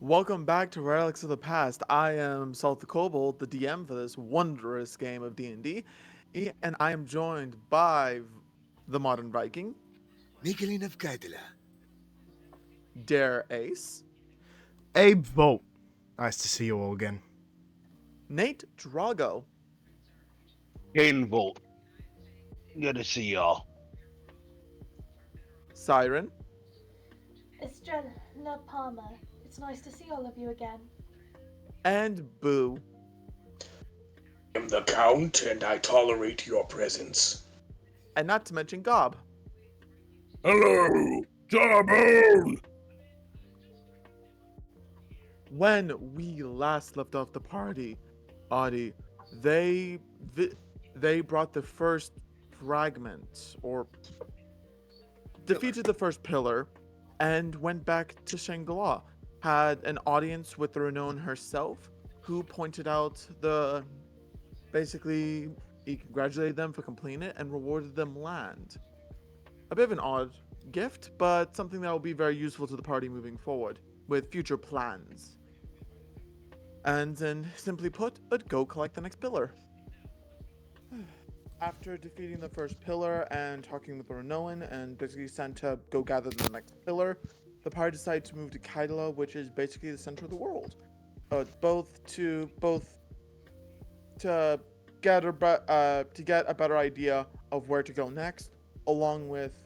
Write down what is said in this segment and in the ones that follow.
Welcome back to Relics of the Past. I am Salt the Kobold, the DM for this wondrous game of D&D, and I am joined by the Modern Viking, Michaeleen of Kidala. Dare Ace, Abe Volt. Nice to see you all again. Nate Drago, Kain Volt. Good to see y'all. Siren, Estrella Palmer, it's nice to see all of you again. and Boo. I am the Count, and I tolerate your presence. And not to mention Gob. Hello, Jawbone! When we last left off the party, Audie, they brought the first fragment, or defeated the first pillar, and went back to Shangri-La. Had an audience with the renown herself, who pointed out basically, he congratulated them for completing it and rewarded them land. A bit of an odd gift, but something that will be very useful to the party moving forward, with future plans. And then, simply put, I'd go collect the next pillar. After defeating the first pillar and talking with Renoan and basically sent to go gather the next pillar, the party decided to move to Kidala, which is basically the center of the world. Both to get a better idea of where to go next, along with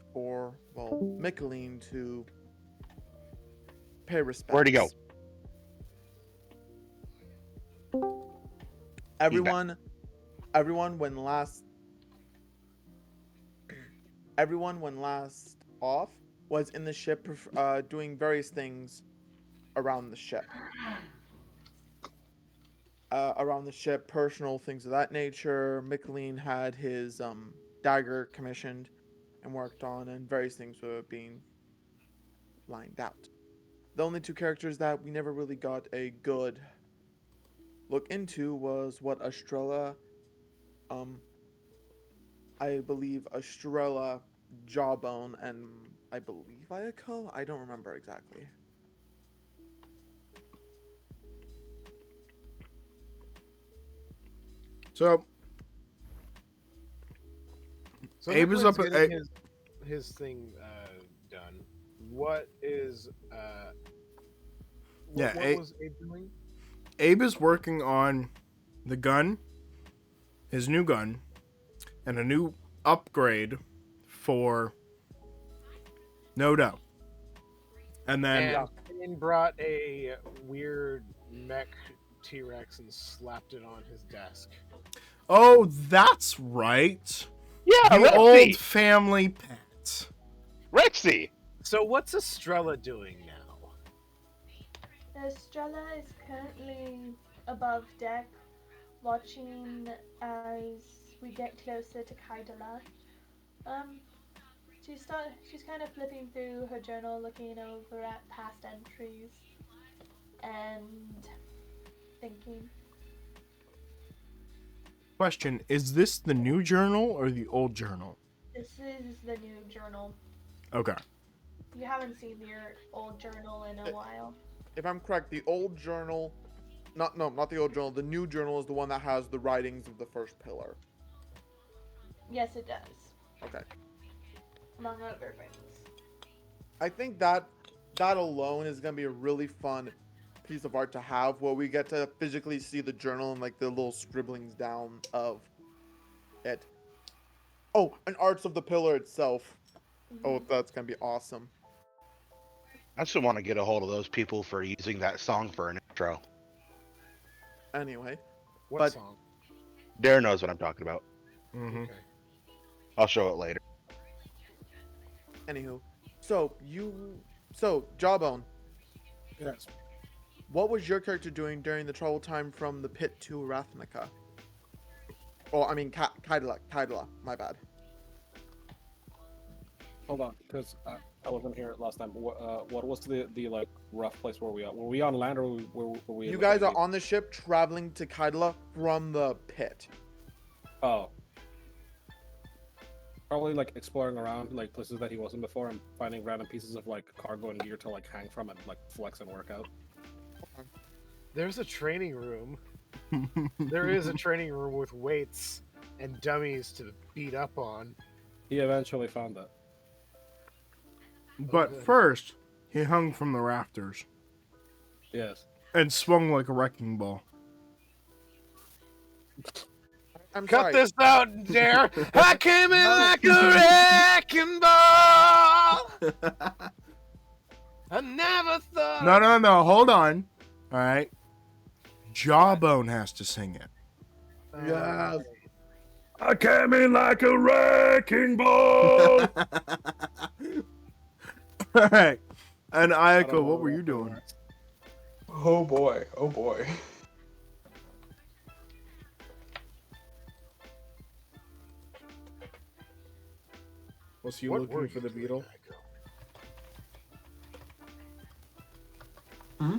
Michaeleen to pay respects. Where'd he go? Everyone when last off was in the ship, doing various things around the ship. Personal things of that nature. Michaeleen had his dagger commissioned and worked on, and various things were being lined out. The only two characters that we never really got a good look into was what Estrella, I believe Estrella, Jawbone, and I believe Eiko? I don't remember exactly. So Abe is up getting his thing done. What is what was Abe doing? Abe is working on the gun, his new gun, and a new upgrade for Nodo. And then Kain brought a weird mech T-Rex and slapped it on his desk. oh, that's right. Yeah, The Rexy. old family pet. Rexy. So what's Estrella doing now? Estrella is currently above deck, watching as we get closer to Kidala. She's kind of flipping through her journal, looking over at past entries, and thinking. Question, is this the new journal or the old journal? This is the new journal. Okay. You haven't seen your old journal in a while. If I'm correct, the old journal, not the old journal, the new journal is the one that has the writings of the first pillar. Yes, it does, Okay. among other things. I think that alone is going to be a really fun piece of art to have, where we get to physically see the journal and like the little scribblings down of it. Oh, and arts of the pillar itself. Oh, that's going to be awesome. I still want to get a hold of those people for using that song for an intro. Anyway, What But- song? Dare knows what I'm talking about. Mm-hmm. Okay. I'll show it later. anywho. So, Jawbone, Yes. what was your character doing during the travel time from the pit to Rathnica? Oh, I mean, Kidala, my bad. Hold on, because I wasn't here last time. What was the like rough place where we are? Were we on land or were we? You guys are on the ship traveling to Kidala from the pit. Oh, probably like exploring around like places that he wasn't before and finding random pieces of like cargo and gear to like hang from and like flex and work out. There's a training room. There is a training room with weights and dummies to beat up on. He eventually found that. But Okay. first, he hung from the rafters Yes. and swung like a wrecking ball. I'm Cut sorry. this out, Dare! I came in like a wrecking ball! I never thought... No, hold on. All right. Jawbone has to sing it. Yes. I came in like a wrecking ball. All right. And I don't Eiko, know what were the you rest of the doing? words. Oh boy, oh boy. Was he What looking were for you the doing, beetle? Hmm?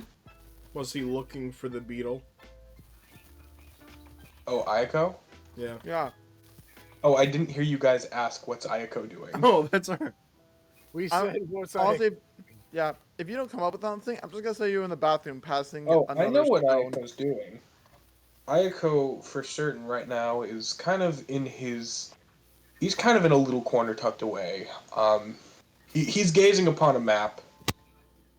Was he looking for the beetle? Oh, Eiko? Yeah. Yeah. Oh, I didn't hear you guys ask what's Eiko doing. Oh, that's all right. We I'm- said what's Honestly, yeah. If you don't come up with something, I'm just gonna say you're in the bathroom passing. Oh, I another know what stone. Ayako's doing. Ayako, for certain, right now is kind of in his. He's kind of in a little corner tucked away. He's gazing upon a map,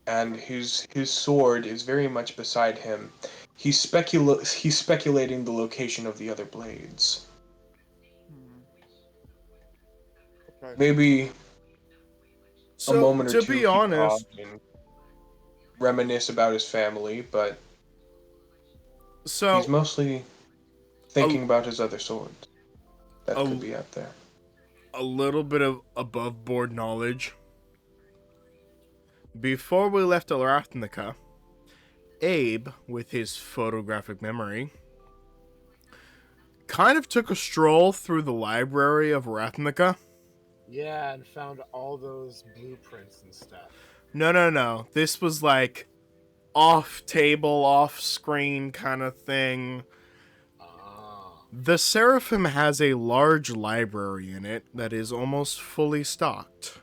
and his sword is very much beside him. He's speculating the location of the other blades. Okay. Maybe a So, moment or to two be he honest, pause and reminisce about his family, but so he's mostly thinking about his other swords that could be out there. a little bit of above board knowledge. Before we left Aratnica, Abe, with his photographic memory, kind of took a stroll through the library of Aratnica. Yeah, and found all those blueprints and stuff. No. This was like off table, off screen kind of thing. Ah. The Seraphim has a large library in it that is almost fully stocked.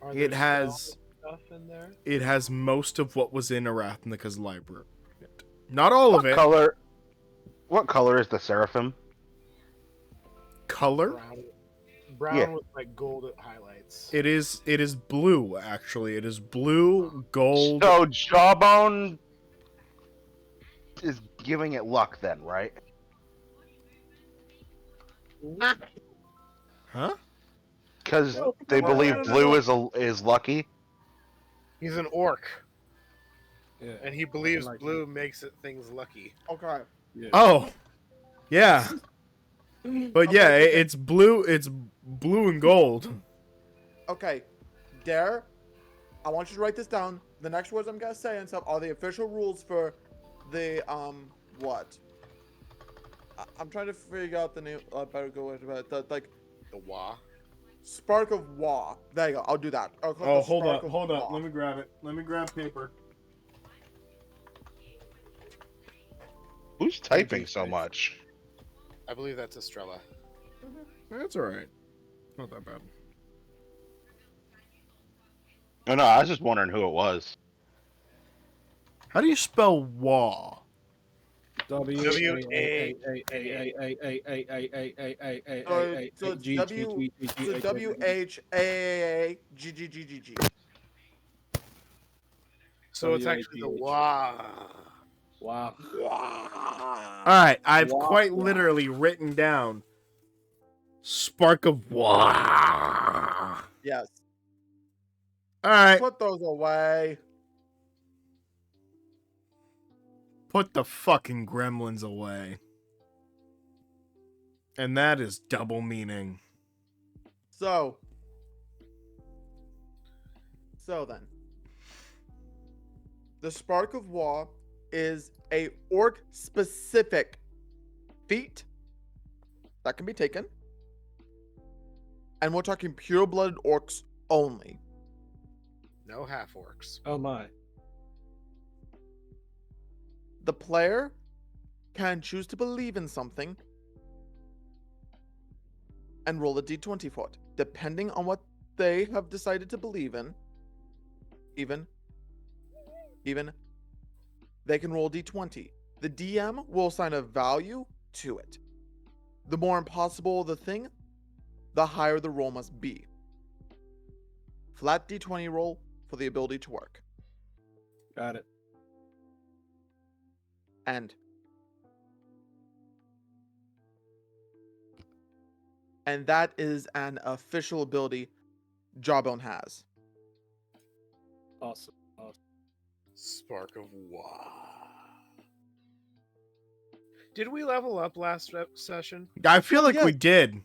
Are It there has stuff in there? it has most of what was in Aratnica's library. Not all of it. What color is the seraphim? Color? Brown Yeah. with like gold highlights. It is blue actually. It is blue, gold. So Jawbone is giving it luck then, right? Huh? Because No, they no, believe no, no, blue no. is lucky. He's an orc, Yeah. and he believes like blue makes things lucky. Okay. Yeah. Oh. Yeah. But yeah, Okay. it's blue and gold. Okay. Dare, I want you to write this down. The next words I'm gonna say and stuff are the official rules for the what? I'm trying to figure out the name. Better go with it. Like The Wa. Spark of Wa. There you go. I'll do that. I'll call it Oh, the Spark of hold up. Wa. Let me grab it. Let me grab paper. Who's typing so much? I believe that's Estrella. That's all right. Not that bad. No, I was just wondering who it was. How do you spell wa? So it's WHAAGGGGG. So it's actually the Wa. Wow. All right, I've Wa- quite wa. literally written down spark of wa. Yes. All right, Put those away. put the fucking gremlins away. And that is double meaning. So then, the Spark of Wa is a orc specific feat that can be taken, and we're talking pure blooded orcs only. No half orcs. Oh my. The player can choose to believe in something and roll a d20 for it. Depending on what they have decided to believe in, even, they can roll d20. The DM will assign a value to it. The more impossible the thing, the higher the roll must be. Flat d20 roll for the ability to work. Got it. And that is an official ability Jawbone has. Awesome. Spark of Wow. Did we level up last session? I feel like yes. we did.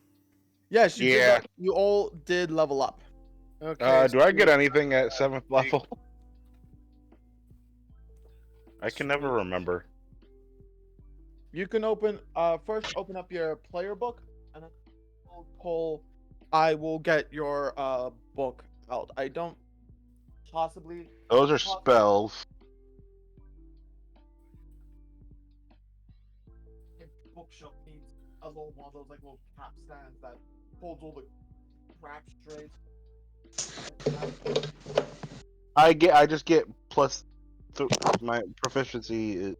Yes, you Yeah. did. You all did level up. Okay. Do I get anything at 7th level? I can never remember. You can first open up your player book, and then I will get your book out. I don't possibly. Those are spells. Bookshelf needs a little one of those like little capstans that holds all the crap straight. I just get plus my proficiency is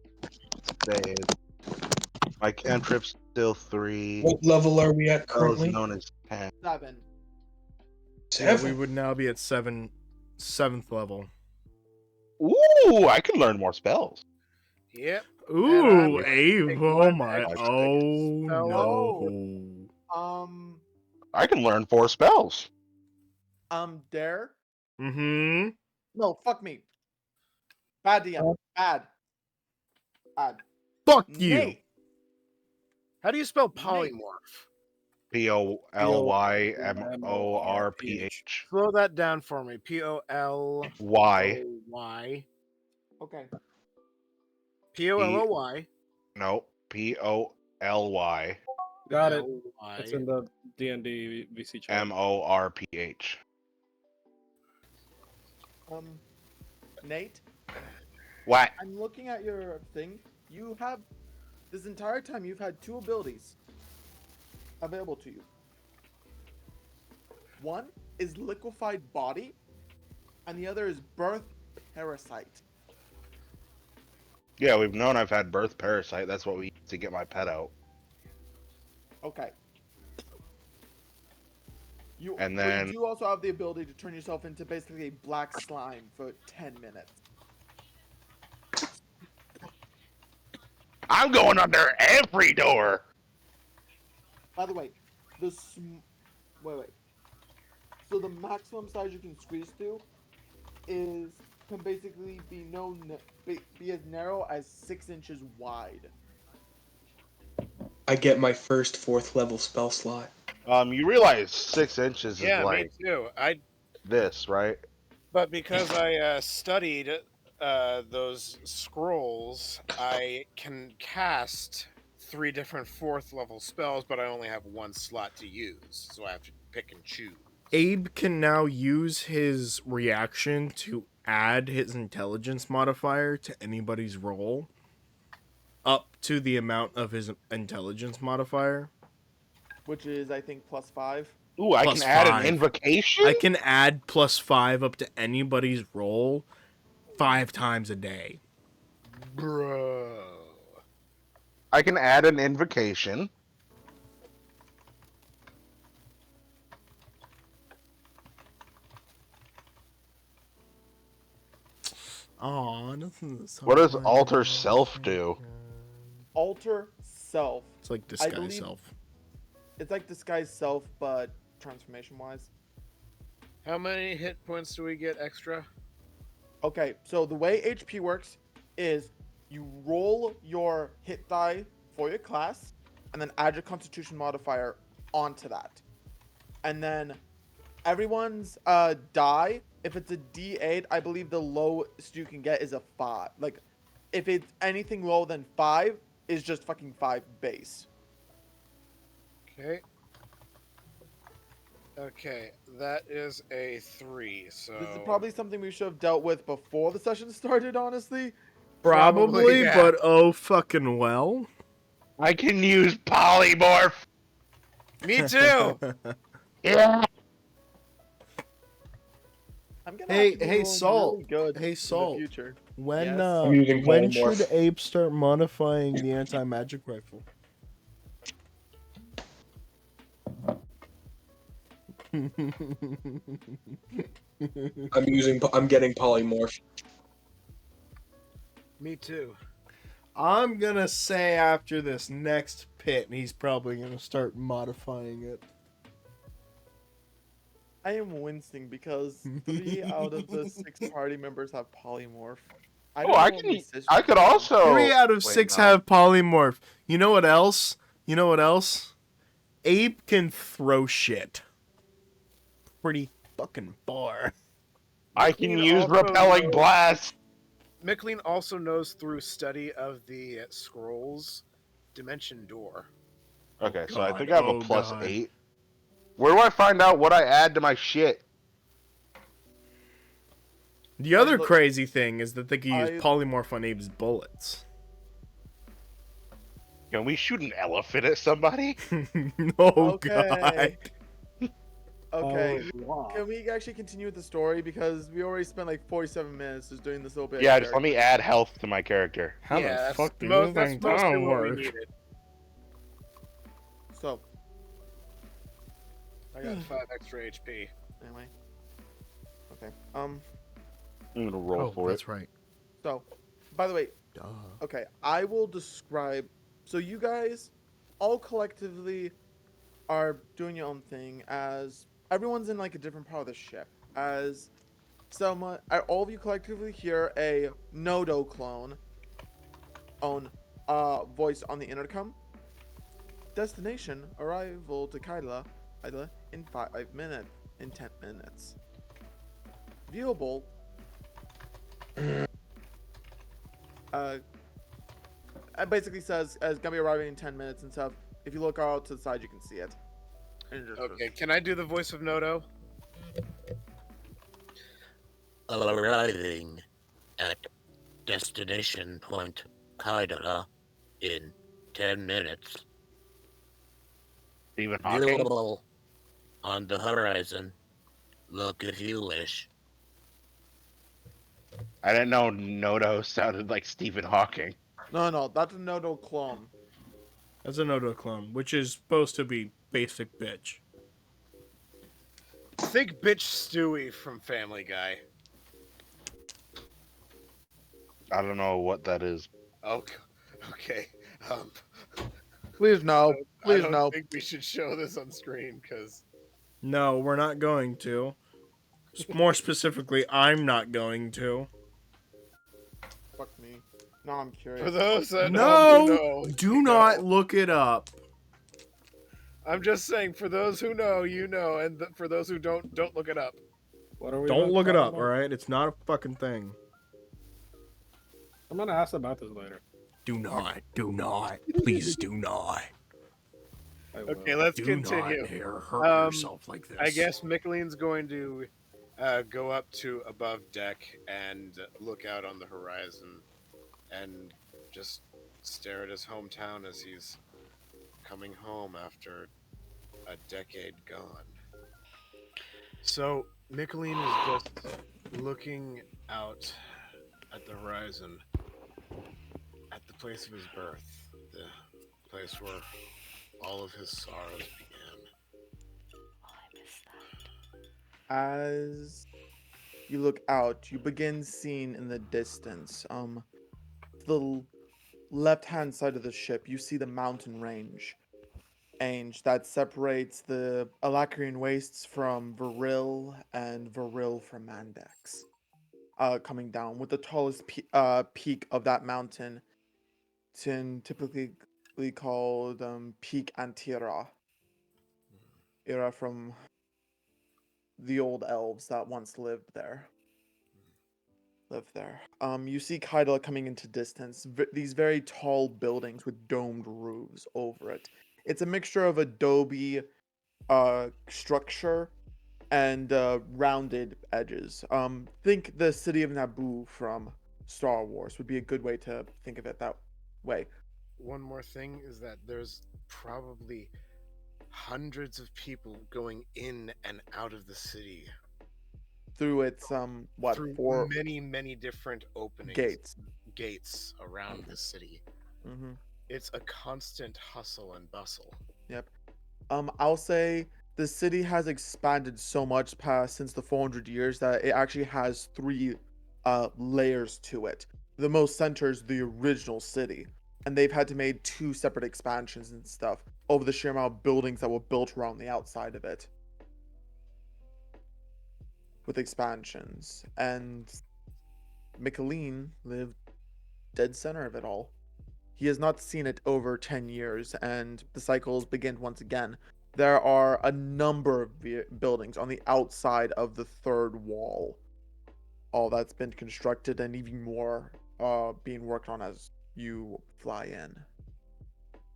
stayed. My cantrip's still 3. What level are we at Spells currently? known as 10. 7. Yeah, we 7. would now be at 7th level. Ooh, I can learn more spells. Yep. Ooh, I'm Abe! take Oh one my! extra Oh spell. no! I can learn 4 spells. Dare. Mm-hmm. No, fuck me. Bad DM. Bad. Fuck you! Nate. How do you spell polymorph? POLYMORPH. Slow that down for me. POLY. Y. Okay. POLOY. No, POLY Got it. It's in the D&D VC chat. MORPH. Nate. What? I'm looking at your thing. You have this entire time you've had 2 abilities available to you. One is liquefied body, and the other is birth parasite. Yeah, we've known I've had birth parasite. That's what we used to get my pet out. Okay. And but then- you do also have the ability to turn yourself into basically a black slime for 10 minutes. I'm going under every door. By the way, wait. So the maximum size you can squeeze to can basically be as narrow as 6 inches wide. I get my first 4th level spell slot. You realize 6 inches is Yeah, like me too. this, right? But because I studied those scrolls, I can cast 3 different 4th level spells, but I only have 1 slot to use, so I have to pick and choose. Abe can now use his reaction to add his intelligence modifier to anybody's roll up to the amount of his intelligence modifier. Which is, I think, +5. Ooh, I Plus can add 5. an invocation? I can add +5 up to anybody's roll 5 times a day. Bro. I can add an invocation. Aw, nothing. What does alter self do? Alter self. It's like I disguise believe- self. It's like disguise self, but transformation-wise. How many hit points do we get extra? Okay, so the way HP works is you roll your hit die for your class, and then add your Constitution modifier onto that. And then everyone's die, if it's a D8, I believe the lowest you can get is a 5. Like, if it's anything lower than 5, is just fucking 5 base. Okay. Okay, that is a 3, so... This is probably something we should have dealt with before the session started, honestly. Probably, yeah. but oh fucking well. I can use polymorph. Me too! Yeah. I'm gonna Hey, have to be hey, rolling Salt. really good Hey, in Salt. the future. When Yes? I'm using when polymorph. should Abe start modifying the anti-magic rifle? I'm getting polymorph. Me too. I'm gonna say after this next pit, he's probably gonna start modifying it. I am wincing because 3 out of the 6 party members have polymorph. I don't Oh, I know what can. musicians I could do. also. 3 out of Wait, 6 no. have polymorph. You know what else? Abe can throw shit. Pretty fucking far. I can Michaeleen use also repelling knows- blast. Michaeleen also knows through study of the scrolls, dimension door. Okay, so I God, think I have a oh plus God. 8. Where do I find out what I add to my shit? The other look- crazy thing is that they can use I- polymorph on Abe's bullets. Can we shoot an elephant at somebody? Oh Okay. God. Okay. Oh, wow. Can we actually continue with the story because we already spent like 47 minutes just doing this little bit. Yeah, of just let me character. add health to my character. How yeah, the that's fuck the does most, this that's thing mostly what we work? needed. So I got 5 extra HP. anyway. Okay. I'm gonna roll for it. right. So, by the way, Duh. okay, I will describe. So you guys, all collectively, are doing your own thing. As everyone's in like a different part of the ship. As someone, all of you collectively hear a Nodo clone own voice on the intercom. Destination arrival to Kidala in 5 minutes. In 10 minutes. Viewable. It basically says it's gonna be arriving in 10 minutes and stuff. If you look out to the side, you can see it. And it just Okay, says- can I do the voice of Nodo? Arriving at destination point Kidala in 10 minutes. Stephen Hawking. Viewable on the horizon. Look if you wish. I didn't know Nodo sounded like Stephen Hawking. No, that's a Nodo clone. That's a Nodo clone, which is supposed to be basic bitch. Think Bitch Stewie from Family Guy. I don't know what that is. Oh, okay. Um, Please no. I Please don't no. think we should show this on screen because No, we're not going to. More specifically, I'm not going to. Fuck me. No, I'm curious. for those that No, know, do you not know. look it up. I'm just saying, for those who know, you know, and for those who don't look it up. What are we Don't about look to it talk up, about? alright? It's not a fucking thing. I'm gonna ask about this later. Do not. Please do not. I will. Okay, let's Do continue. not hurt Um, yourself like this. I guess Michaeleen's going to go up to above deck and look out on the horizon and just stare at his hometown as he's coming home after a decade gone. So Michaeleen is just looking out at the horizon at the place of his birth, the place where all of his sorrows began. As you look out, you begin seeing in the distance, the left-hand side of the ship, you see the mountain range that separates the Alacrian wastes from Viril and Viril from Mandex. Coming down with the tallest peak of that mountain, typically called Peak Antira. Era from the old elves that once lived there. You see Kidala coming into distance. These very tall buildings with domed roofs over it. It's a mixture of adobe structure and rounded edges. Think the city of Naboo from Star Wars would be a good way to think of it that way. One more thing is that there's probably hundreds of people going in and out of the city through its through four many different openings, gates around the city. Mm-hmm. It's a constant hustle and bustle. Yep. I'll say the city has expanded so much past since the 400 years that it actually has three layers to it. The most center is the original city, and they've had to make two separate expansions and stuff over the sheer amount of buildings that were built around the outside of it with expansions. And Michaeleen lived dead center of it all. He has not seen it over 10 years, and the cycles begin once again. There are a number of buildings on the outside of the third wall. All that's been constructed, and even more being worked on as you fly in.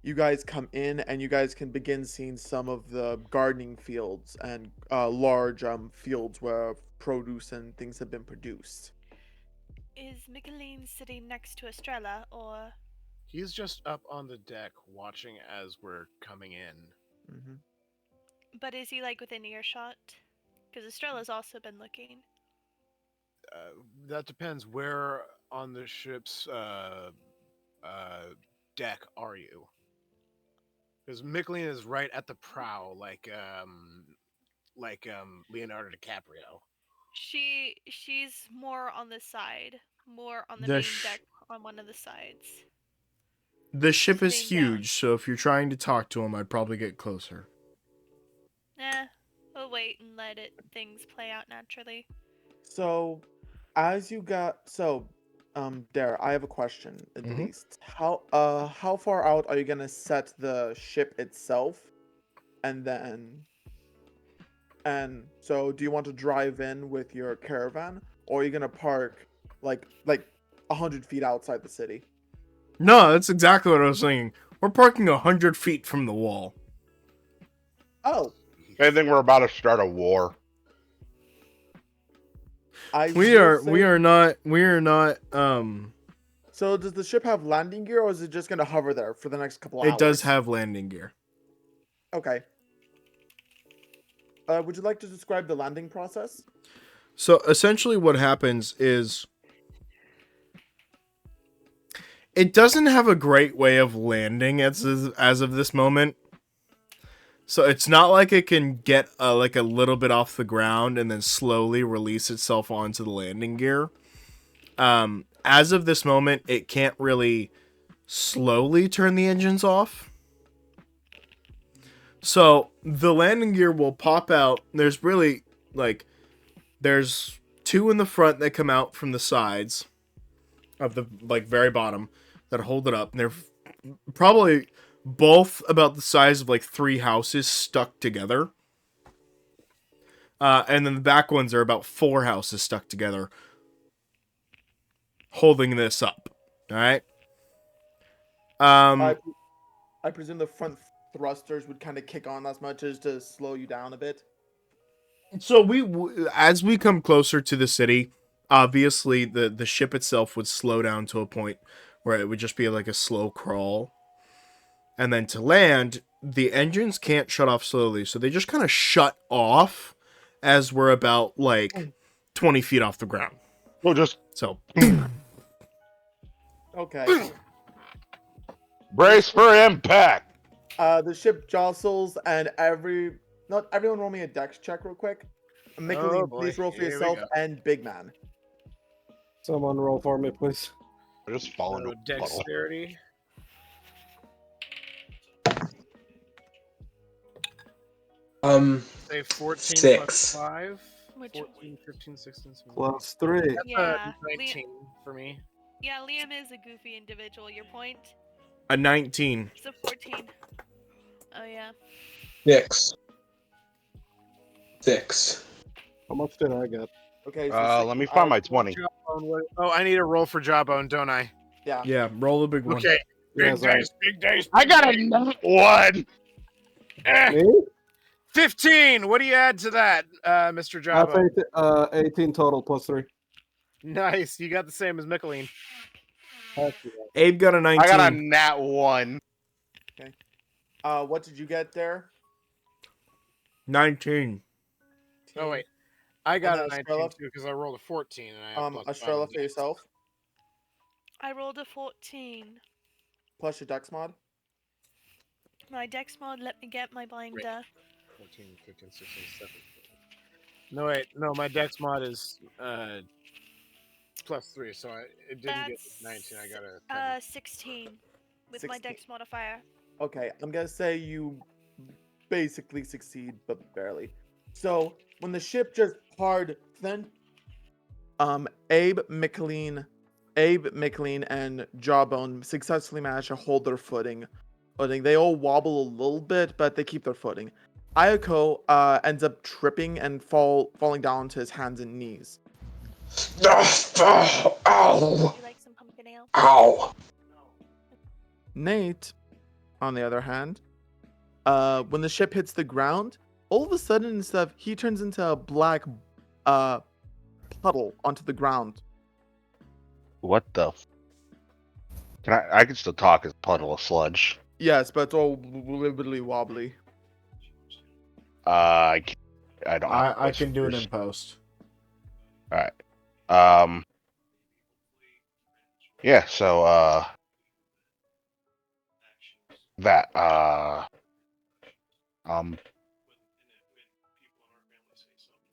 You guys come in, and you guys can begin seeing some of the gardening fields and large fields where produce and things have been produced. Is Michaeleen sitting next to Estrella, or... He's just up on the deck watching as we're coming in. Mm-hmm. But is he, like, within earshot? Because Estrella's also been looking. That depends. Where on the ship's deck are you? Because Michaeleen is right at the prow, like Leonardo DiCaprio. She's more on the side, more on the The main sh- deck on one of the sides. The ship is Sitting down. huge, so if you're trying to talk to him, I'd probably get closer. We'll wait and let things play out naturally. So, as you got Dare, I have a question at Mhm. least. How far out are you gonna set the ship itself, and so do you want to drive in with your caravan, or are you gonna park like 100 feet outside the city? No, that's exactly what I was thinking. We're parking 100 feet from the wall. Oh, I think we're about to start a war. We are not. So does the ship have landing gear, or is it just gonna hover there for the next couple hours? It does have landing gear. Okay. Would you like to describe the landing process? So essentially what happens is it doesn't have a great way of landing as of this moment. So it's not like it can get like a little bit off the ground and then slowly release itself onto the landing gear. As of this moment, it can't really slowly turn the engines off. So the landing gear will pop out. There's two in the front that come out from the sides of the very bottom that hold it up. And they're probably both about the size of 3 houses stuck together. And then the back ones are about 4 houses stuck together, holding this up. All right. I presume the front thrusters would kind of kick on as much as to slow you down a bit. So as we come closer to the city, obviously the ship itself would slow down to a point where it would just be like a slow crawl. And then to land, the engines can't shut off slowly, so they just kind of shut off as we're about 20 feet off the ground. We'll just Okay. Brace for impact. The ship jostles, and not everyone roll me a dex check real quick. Michaeleen, please roll for Here we yourself go. and Big Man. Someone roll for me, please. I just fall into a puddle. Dexterity. Say 14 6. plus 5. Which 14, 15, 16, 17. Plus 3. That's Yeah, 19 for me. Yeah, Liam is a goofy individual. Your point? A 19. So 14. Oh yeah. 6. How much did I get? Okay. So Let me find my 20. Oh, I need a roll for Jawbone, don't I? Yeah. Yeah, roll a big one. Okay. Big Yes, days. I got a nat 1. Me? 15. What do you add to that, Mr. Jawbone? 18 total plus 3. Nice. You got the same as Michaeleen. Abe got a 19. I got a nat 1. What did you get there? 19. Oh wait. I got then a 19 Estrella? too because I rolled a 14 and I have plus 5 Estrella on for dex. yourself, I rolled a 14. plus your dex mod. My dex mod let me get my binder. 14, 15, 16, 17. No, wait. No, my dex mod is plus 3, so it didn't get That's 19. I got a 16 with my 16. dex modifier. Okay, I'm gonna say you basically succeed, but barely. So when the ship just hard then, Abe, Michaeleen, and Jawbone successfully manage to hold their footing. They all wobble a little bit, but they keep their footing. Eiko ends up tripping and falling down to his hands and knees. Ow! Would you like some pumpkin ale? Ow! Nate, on the other hand, when the ship hits the ground, all of a sudden and stuff, he turns into a black puddle onto the ground. What the? Can I can still talk as a puddle of sludge. Yes, but it's all wibbly wobbly. I don't have I can do it whispers. in post. All right. Yeah. So that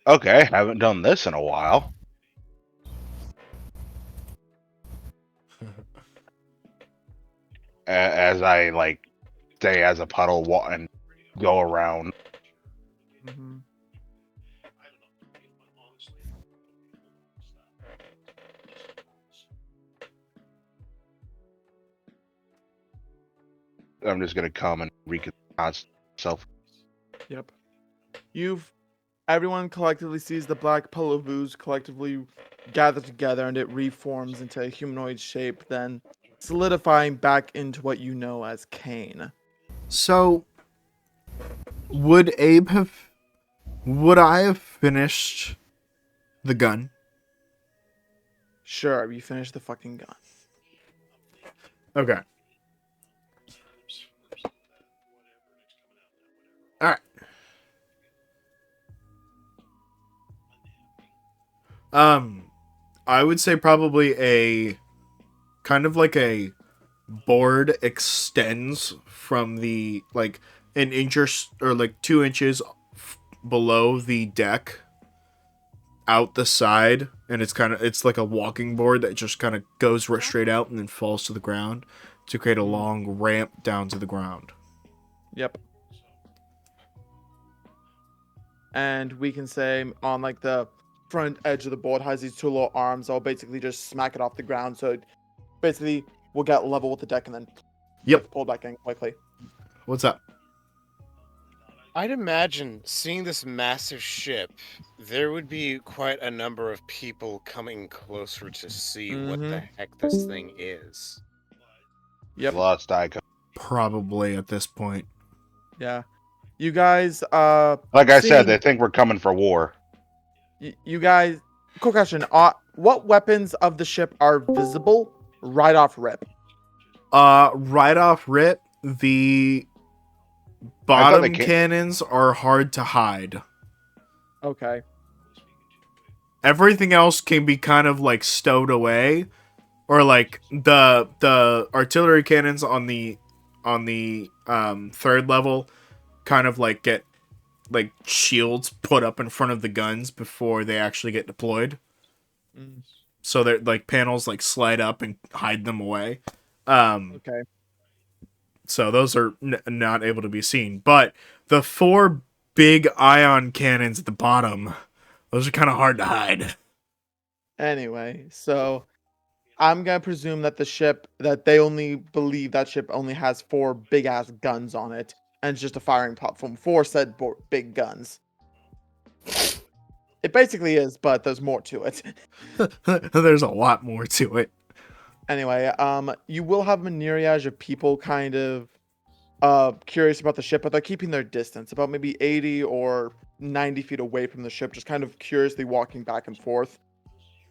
Okay, haven't done this in a while. As I like stay as a puddle and go around. Mm-hmm. I'm just gonna come and reconstruct myself. Yep. Everyone collectively sees the black puddle of ooze collectively gather together and it reforms into a humanoid shape, then solidifying back into what you know as Kain. So, would I have finished the gun? Sure, you finished the fucking gun. Okay. All right. I would say probably a kind of like a board extends from the like an inch or like 2 inches below the deck out the side, and it's like a walking board that just kind of goes straight out and then falls to the ground to create a long ramp down to the ground. Yep. And we can say on like the front edge of the board has these two little arms. I'll basically just smack it off the ground, so it basically we'll get level with the deck and then pull back in quickly. What's up? I'd imagine seeing this massive ship, there would be quite a number of people coming closer to see what the heck this thing is. Yep. Lost Eiko. Probably at this point. Yeah. You guys, like I said, they think we're coming for war. You guys, quick question. What weapons of the ship are visible right off rip? Right off rip, the bottom cannons are hard to hide. Okay. Everything else can be kind of like stowed away, or like the artillery cannons on the third level kind of like get like shields put up in front of the guns before they actually get deployed. So they're like panels like slide up and hide them away. Okay. So those are not able to be seen, but the 4 big ion cannons at the bottom, those are kind of hard to hide. Anyway, so I'm gonna presume that they only believe that ship only has 4 big ass guns on it, and it's just a firing platform for said big guns. It basically is, but there's more to it. There's a lot more to it. Anyway, you will have a myriad of people kind of curious about the ship, but they're keeping their distance, about maybe 80 or 90 feet away from the ship, just kind of curiously walking back and forth.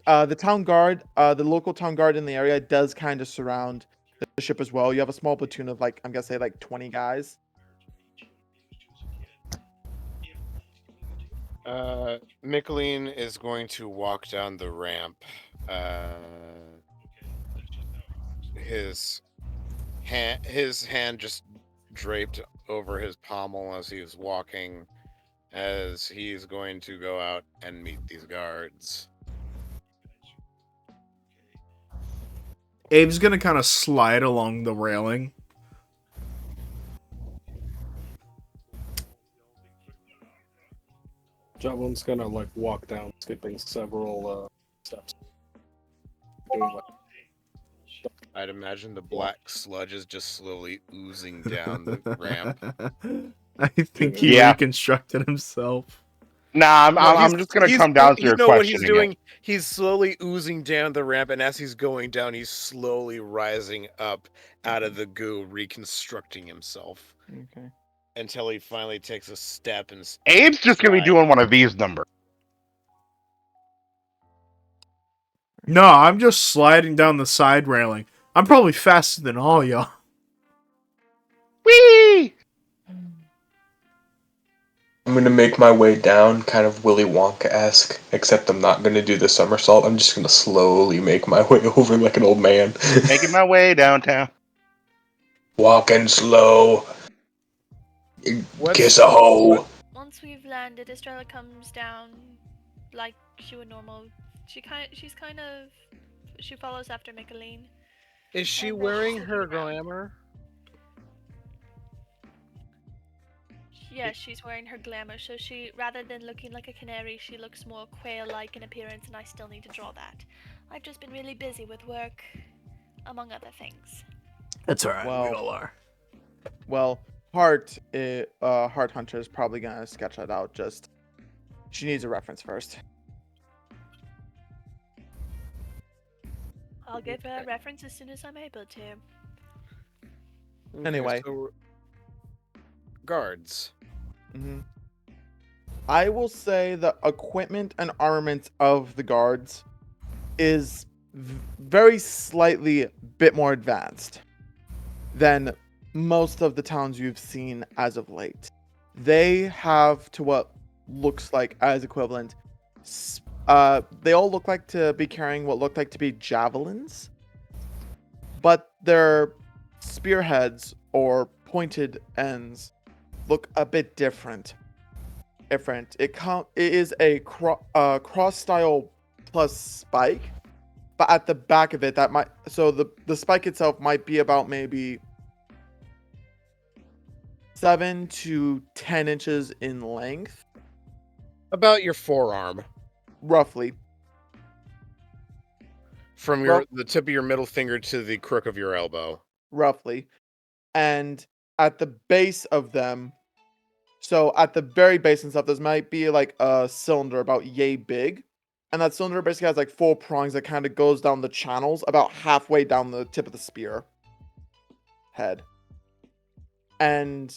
The town guard, the local town guard in the area does kind of surround the ship as well. You have a small platoon of like, I'm gonna say like 20 guys. Michaeleen is going to walk down the ramp. His hand just draped over his pommel as he was walking, as he's going to go out and meet these guards. Abe's gonna kind of slide along the railing. Javelin's gonna like walk down, skipping several steps. Doing like I'd imagine the black sludge is just slowly oozing down the ramp. I think he Yeah. reconstructed himself. Nah, No, I'm just gonna come down to you your know what he's questioning doing? it. He's slowly oozing down the ramp, and as he's going down, he's slowly rising up out of the goo, reconstructing himself Okay. until he finally takes a step and. Abe's just gonna be slide. doing one of these numbers. No, I'm just sliding down the side railing. I'm probably faster than all y'all. Whee! I'm gonna make my way down, kind of Willy Wonka-esque, except I'm not gonna do the somersault. I'm just gonna slowly make my way over like an old man. Making my way downtown. Walking slow. What's- Kiss a hoe. Once we've landed, Estrella comes down like she would normal. She follows after Michaeleen. Is she And then wearing she's her looking around. glamour? Yeah, she's wearing her glamour, so she, rather than looking like a canary, she looks more quail-like in appearance, and I still need to draw that. I've just been really busy with work, among other things. That's alright, we Well- all are. Well, Heart Hunter is probably gonna sketch that out. Just she needs a reference first. I'll give her a reference as soon as I'm able to. Anyway. So, guards. hmm I will say the equipment and armament of the guards is very slightly bit more advanced than most of the towns you've seen as of late. They have to what looks like as equivalent. They all look like to be carrying what look like to be javelins, but their spearheads or pointed ends look a bit different. It is a cross style plus spike, but at the back of it, that might the spike itself might be about maybe 7 to 10 inches in length, About your forearm. roughly. From the tip of your middle finger to the crook of your elbow. Roughly. And at the base of them, so at the very base and stuff, this might be like a cylinder about yay big. And that cylinder basically has like 4 prongs that kind of goes down the channels about halfway down the tip of the spear head. And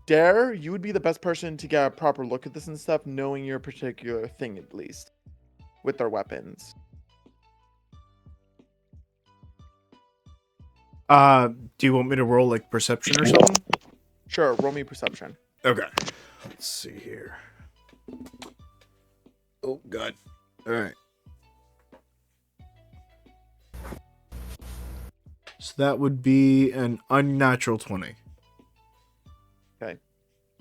Dare, you would be the best person to get a proper look at this and stuff, knowing your particular thing at least, with their weapons. Do you want me to roll like perception or something? Sure, roll me perception. Okay. Let's see here. Oh god. Alright. So that would be an unnatural 20.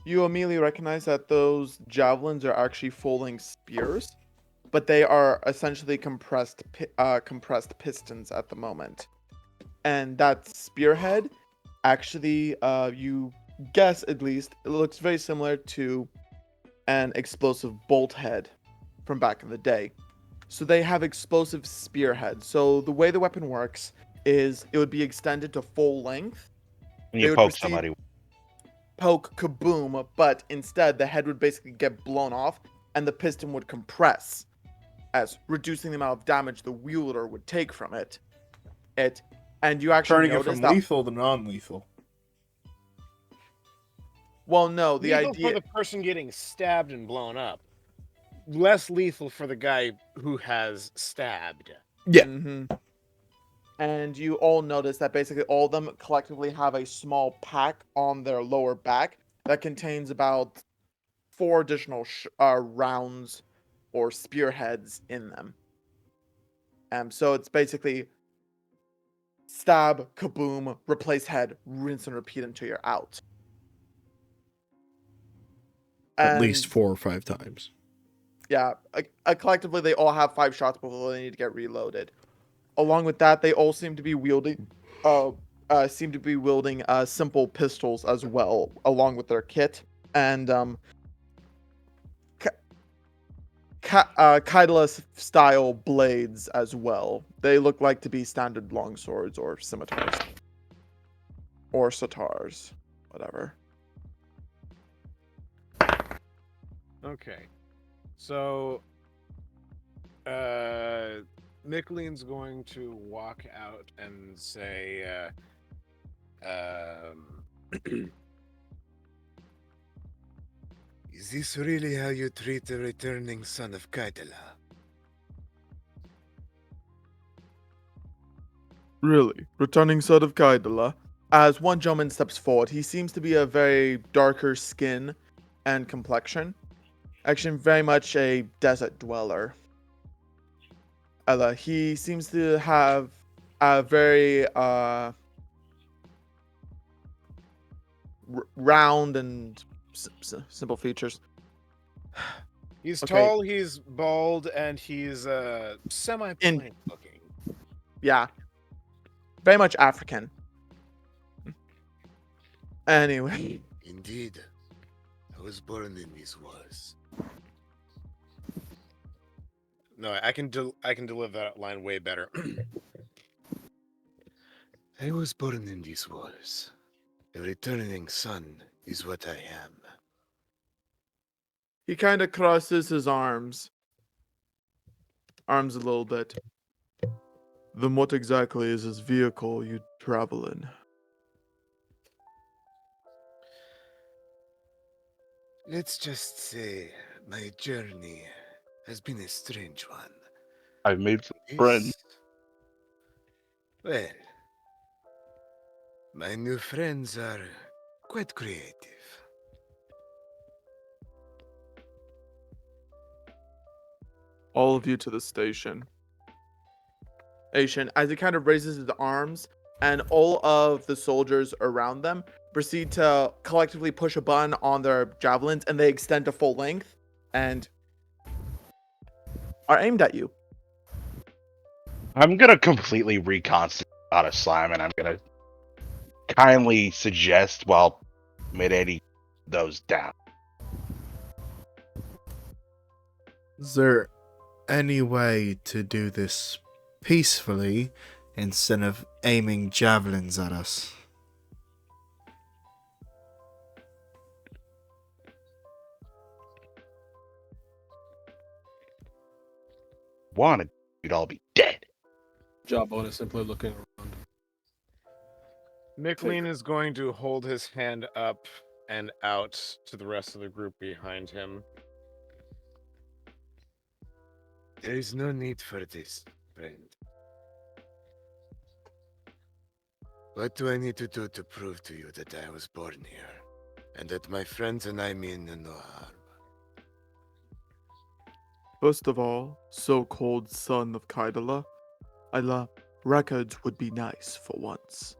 You immediately recognize that those javelins are actually full-length spears, but they are essentially compressed pistons at the moment. And that spearhead, actually, you guess at least, it looks very similar to an explosive bolt head from back in the day. So they have explosive spearheads. So the way the weapon works is it would be extended to full length. When They you would poke proceed- somebody. Poke kaboom, but instead the head would basically get blown off and the piston would compress, as reducing the amount of damage the wielder would take from it. And you actually Turning it notice from that. lethal to non-lethal. Well, no, the Lethal idea. for the person getting stabbed and blown up. Less lethal for the guy who has stabbed. Yeah. And you all notice that basically all of them collectively have a small pack on their lower back that contains about 4 additional rounds or spearheads in them. So it's basically stab, kaboom, replace head, rinse and repeat until you're out. At least And 4 or 5 times. yeah, collectively they all have 5 shots before they need to get reloaded. Along with that, they all seem to be wielding simple pistols as well, along with their kit. And Kidala style blades as well. They look like to be standard longswords or scimitars. Or sitars. Whatever. Okay. So, Michaeleen's going to walk out and say, Is this really how you treat a returning son of Kidala? Really? Returning son of Kidala? As one gentleman steps forward, he seems to be a very darker skin and complexion. Actually, very much a desert dweller. He seems to have a very round and simple features. he's Okay. tall, he's bald, and he's semi-plain looking. Yeah. Very much African. Anyway. Indeed. I was born in these wars. No, I can deliver that line way better. I was born in these wars. A returning son is what I am. He kind of crosses his arms a little bit. Then what exactly is this vehicle you travel in? Let's just say my journey has been a strange one. I've made some friends. Well, my new friends are quite creative. All of you to the station. As he kind of raises his arms, and all of the soldiers around them proceed to collectively push a button on their javelins, and they extend to full length and are aimed at you. I'm gonna completely reconstitute out of slime, and I'm gonna kindly suggest while mid-80 those down. Is there any way to do this peacefully instead of aiming javelins at us? Wanted, you'd all be dead. Jawbone is simply looking around. Michaeleen is going to hold his hand up and out to the rest of the group behind him. There is no need for this, friend. What do I need to do to prove to you that I was born here, and that my friends and I mean no harm? First of all, so-called son of Kidala, records would be nice for once.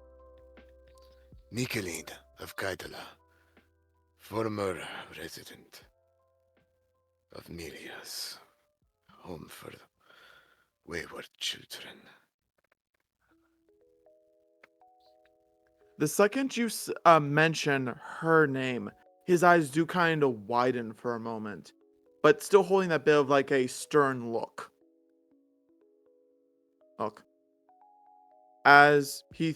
Michaeleen of Kidala, former resident of Mirias, home for wayward children. The second you mention her name, his eyes do kind of widen for a moment, but still holding that bit of like a stern look. As he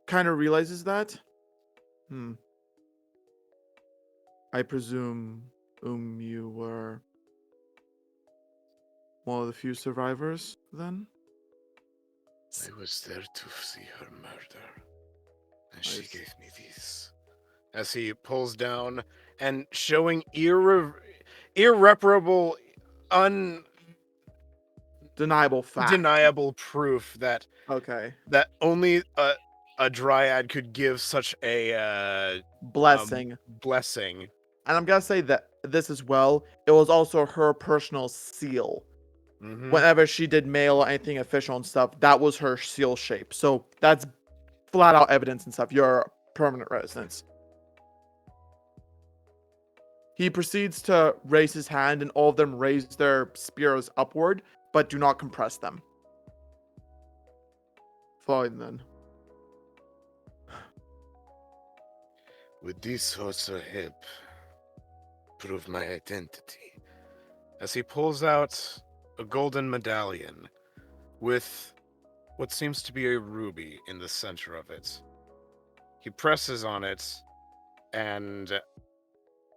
kind of realizes that, I presume you were one of the few survivors then? I was there to see her murder, and she gave me this. As he pulls down and showing irreparable, undeniable fact. Deniable proof that only a dryad could give such a blessing. Blessing. And I'm gonna say that this as well. It was also her personal seal. Mm-hmm. Whenever she did mail anything official and stuff, that was her seal shape. So that's flat out evidence and stuff. You're a permanent residence. He proceeds to raise his hand, and all of them raise their spears upward, but do not compress them. Fine then. With this also help prove my identity. As he pulls out a golden medallion with what seems to be a ruby in the center of it. He presses on it, and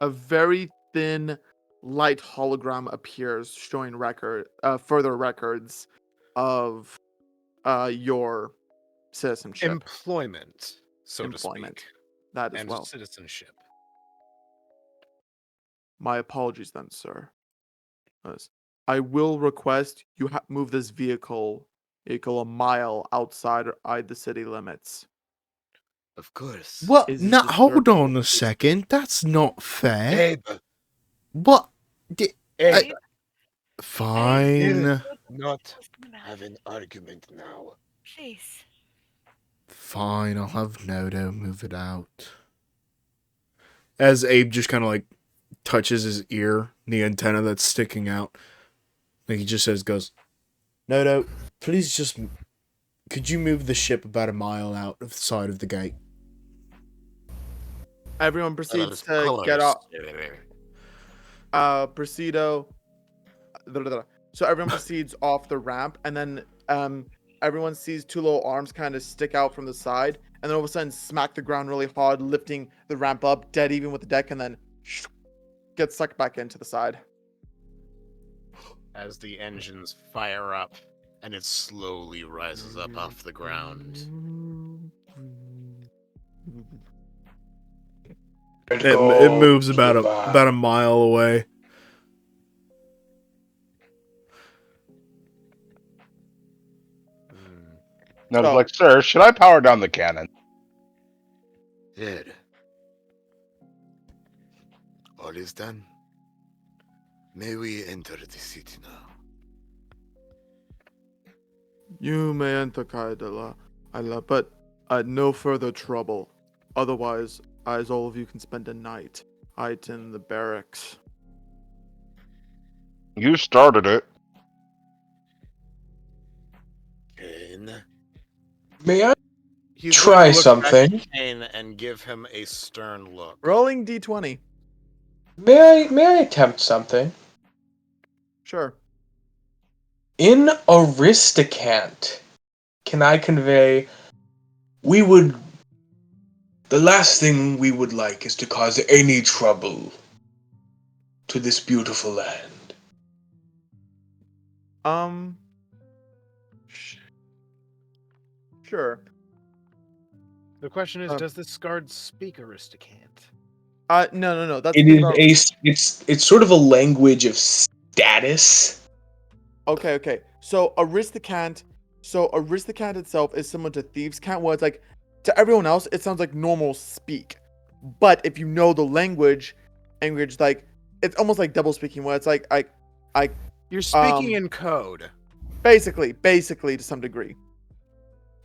A very thin, light hologram appears, showing further records of your citizenship. employment, so Employment. to speak, That as and well. citizenship. My apologies then, sir. Yes. I will request you move this vehicle a mile outside the city limits. Of course. What? Is No, this hold your- on a second. That's not fair. Abe, What? Abe, Fine. not have an argument now. Please. Fine, I'll have Nodo move it out. As Abe just kind of like touches his ear, the antenna that's sticking out. Like he just goes, Nodo, please just, could you move the ship about a mile out of the side of the gate? Everyone proceeds to get up. So everyone proceeds off the ramp, and then everyone sees two little arms kind of stick out from the side, and then all of a sudden smack the ground really hard, lifting the ramp up, dead even with the deck, and then get sucked back into the side. As the engines fire up, and it slowly rises up off the ground. It moves about a mile away. And I was like, sir, should I power down the cannon? Here. All is done. May we enter the city now? You may enter Kidala, but no further trouble. Otherwise, as all of you can spend a night out in the barracks. You started it. Kain. May I He's try going to look back at something? Kain and give him a stern look. Rolling d20. May I attempt something? Sure. In Aristocant, can I convey the last thing we would like is to cause any trouble to this beautiful land. Sure. The question is, does this guard speak Aristocant? No. That's It is it's sort of a language of status. Okay. So Aristocant itself is similar to Thieves' Cant, where it's like to everyone else it sounds like normal speak, but if you know the language, like it's almost like double speaking, where it's like You're speaking in code. Basically to some degree.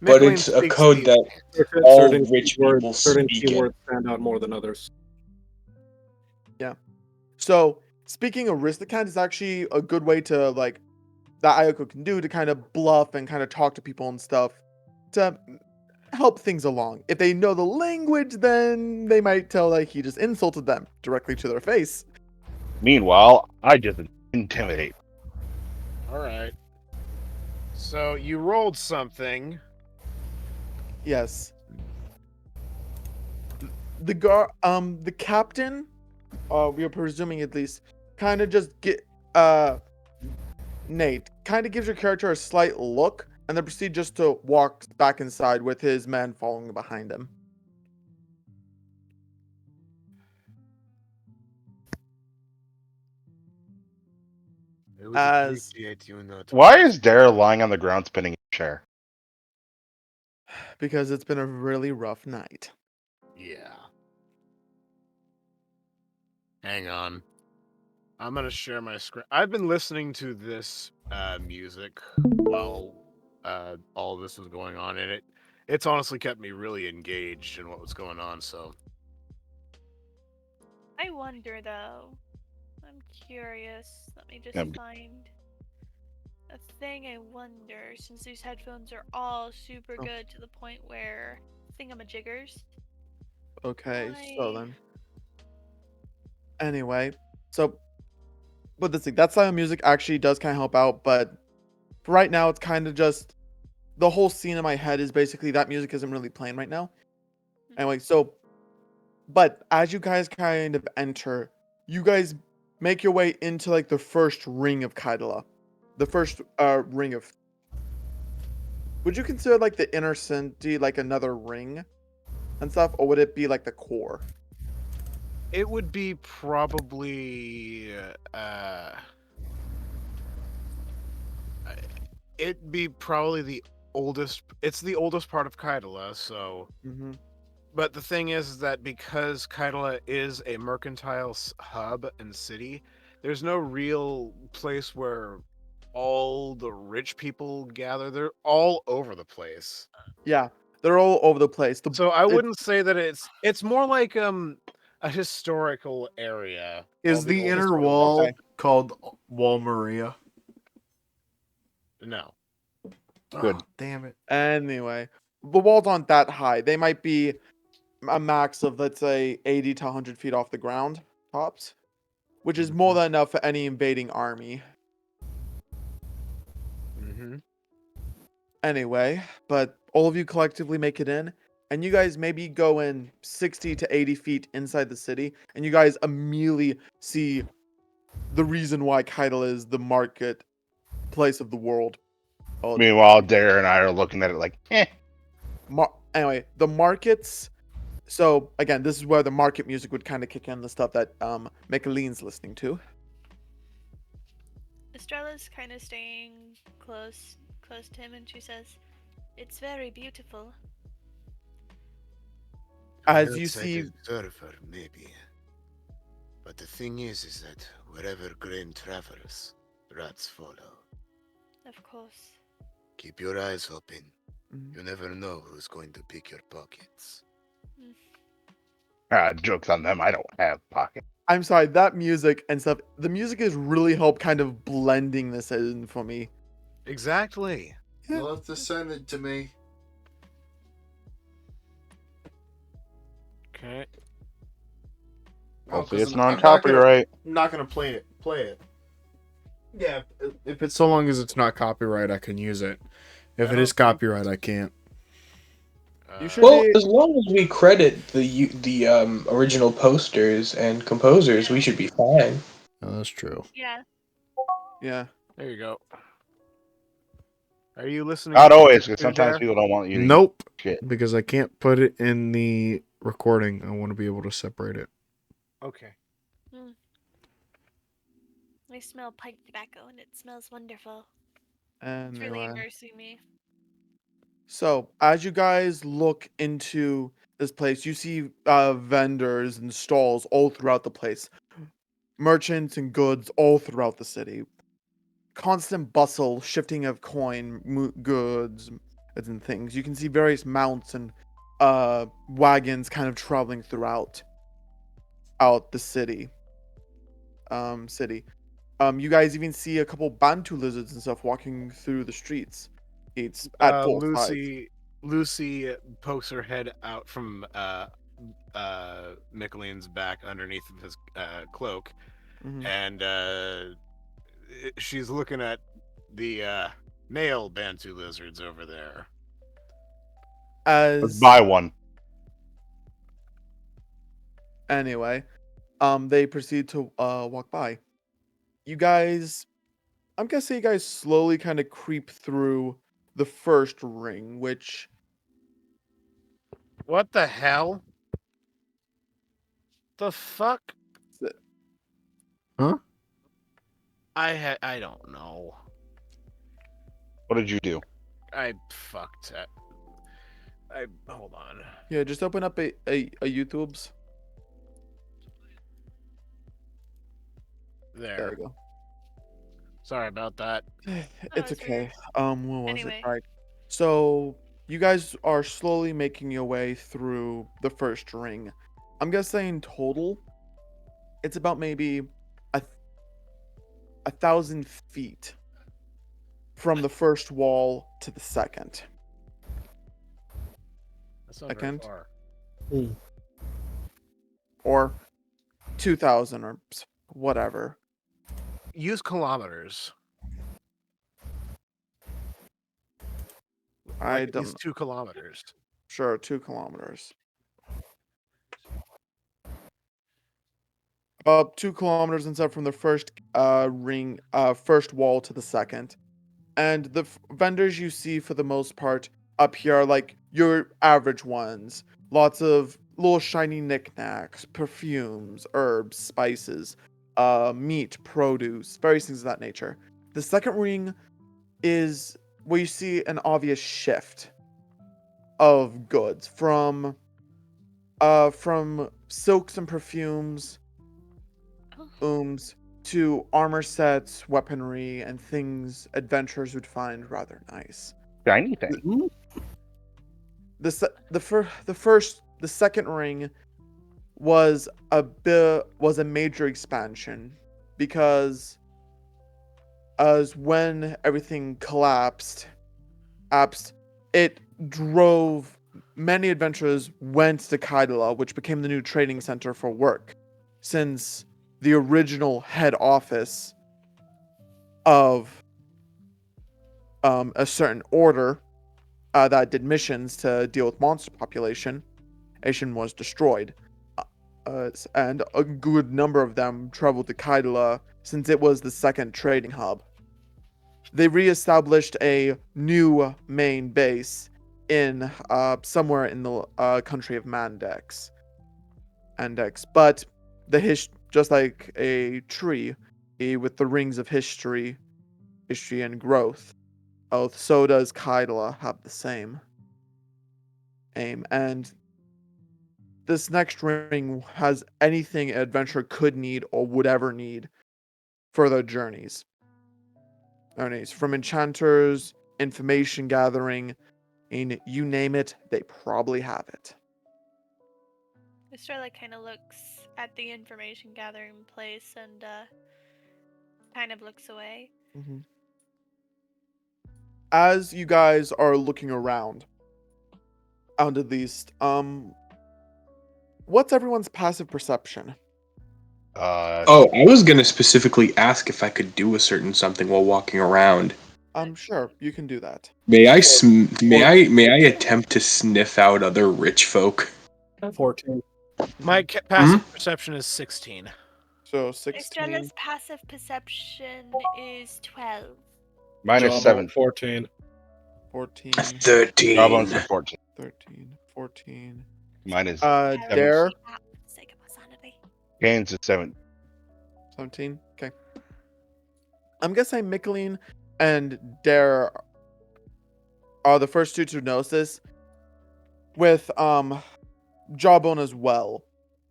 But Michaeleen it's a speaks code Thieves' that Cant. all certain rich keywords, people certain speak it. keywords stand out more than others. Yeah. So speaking Aristocant is actually a good way to like that Eiko can do to kind of bluff and kind of talk to people and stuff to help things along. If they know the language, then they might tell like he just insulted them directly to their face. Meanwhile, I just intimidate. Alright. So you rolled something. Yes. The captain, we are presuming at least, kind of just Nate kind of gives your character a slight look, and then proceed just to walk back inside with his men following behind him. I would As- appreciate you not. Why is Dare lying on the ground spinning a chair? Because it's been a really rough night. Yeah. Hang on. I'm gonna share my screen. I've been listening to this music while all this was going on, and it's honestly kept me really engaged in what was going on. So I wonder though. I'm curious. Let me just Um, find a thing. I wonder, since these headphones are all super Oh. good to the point where thingamajiggers. Okay, so Why? then. Anyway, so but this thing, that style of music actually does kind of help out, but for right now, it's kind of just the whole scene in my head is basically that music isn't really playing right now. Anyway, so but as you guys kind of enter, you guys make your way into like the first ring of Kidala. The first ring of. Would you consider like the inner city like another ring and stuff, or would it be like the core? it would be probably it'd be probably the oldest. It's the oldest part of Kidala, so. Mm-hmm. But the thing is that because Kidala is a mercantile hub and city, there's no real place where all the rich people gather. They're all over the place. Yeah, they're all over the place. So I It, wouldn't say that it's more like a historical area. All Is the the oldest inner part of wall okay. called Volmerica? No. Good. Oh, damn it. Anyway, the walls aren't that high. They might be a max of let's say 80 to 100 feet off the ground, tops, which is more than enough for any invading army. Mm-hmm. Anyway, but all of you collectively make it in, and you guys maybe go in 60 to 80 feet inside the city, and you guys immediately see the reason why Keitel is the market place of the world. Oh, Meanwhile, Dare and I are looking at it like, eh. anyway, the markets. So again, this is where the market music would kind of kick in, the stuff that Michaeleen's listening to. Estrella's kind of staying close to him, and she says, "It's very beautiful." As you Outside see, observer, maybe. But the thing is that wherever grain travels, rats follow. Of course. Keep your eyes open. Mhm. You never know who's going to pick your pockets. Joke's on them. I don't have pockets. I'm sorry, that music and stuff, the music has really helped kind of blending this in for me. Exactly. You'll have to send it to me. Okay. Hopefully it's I'm not gonna- non-copyright. I'm not gonna play it. Play it. Yeah, if it's so long as it's not copyright, I can use it. If it is copyright, I can't. You should Well, be. as long as we credit the original posters and composers, we should be fine. Oh, that's true. Yeah. Yeah. There you go. Are you listening? Not to always, because through sometimes there? people don't want you to Nope. shit. Because I can't put it in the recording. I want to be able to separate it. Okay. I smell pipe tobacco, and it smells wonderful. It's really Anyway. immersing me. So, as you guys look into this place, you see vendors and stalls all throughout the place. Merchants and goods all throughout the city. Constant bustle, shifting of goods and things. You can see various mounts and wagons kind of traveling throughout out the city. You guys even see a couple Bantu lizards and stuff walking through the streets. It's at full size. Lucy pokes her head out from Michaeleen's back underneath of his cloak, Mhm. and she's looking at the male Bantu lizards over there. Let's As buy one. anyway, they proceed to walk by. You guys, I'm gonna say you guys slowly kind of creep through the first ring, which What the hell? The fuck? Huh? I don't know. What did you do? I fucked it. I hold on. yeah, just open up a YouTube's. There we go. Sorry about that. It's it's okay. weird. What was Anyway. it? Right. So you guys are slowly making your way through the first ring. I'm gonna say in total, it's about maybe a 1,000 feet from the first wall to the second. That's not very far. Or 2,000 or whatever. Use kilometers. I Like don't it's 2 kilometers. Sure, 2 kilometers. About 2 kilometers instead from the first first wall to the second. And the vendors you see for the most part up here are like your average ones. Lots of little shiny knickknacks, perfumes, herbs, spices, meat, produce, various things of that nature. The second ring is where you see an obvious shift of goods from silks and perfumes, to armor sets, weaponry, and things adventurers would find rather nice. Shiny thing. The second ring was a major expansion because as when everything collapsed, it drove many adventurers went to Kidala, which became the new trading center for work, since the original head office of a certain order that did missions to deal with monster population was destroyed. And a good number of them traveled to Kidala since it was the second trading hub. They re-established a new main base in somewhere in the country of Mandex. But just like a tree with the rings of history and growth, so does Kidala have the same aim. And this next ring has anything an adventurer could need or would ever need for their journeys. From enchanters, information gathering, and you name it, they probably have it. Estrella kind of looks at the information gathering place and kind of looks away. Mm-hmm. As you guys are looking around, out at least, what's everyone's passive perception? Oh, I was gonna specifically ask if I could do a certain something while walking around. Sure, you can do that. May I attempt to sniff out other rich folk? 14. My passive perception is 16. So 16. Estrella's passive perception is 12. Mine is 7. 14. 14. 13. Jawbone's at 14. 13. 14. Mine is Dare. Kain's at 7. 17. Okay. I'm gonna say Michaeleen and Dare are the first two to notice this, with Jawbone as well.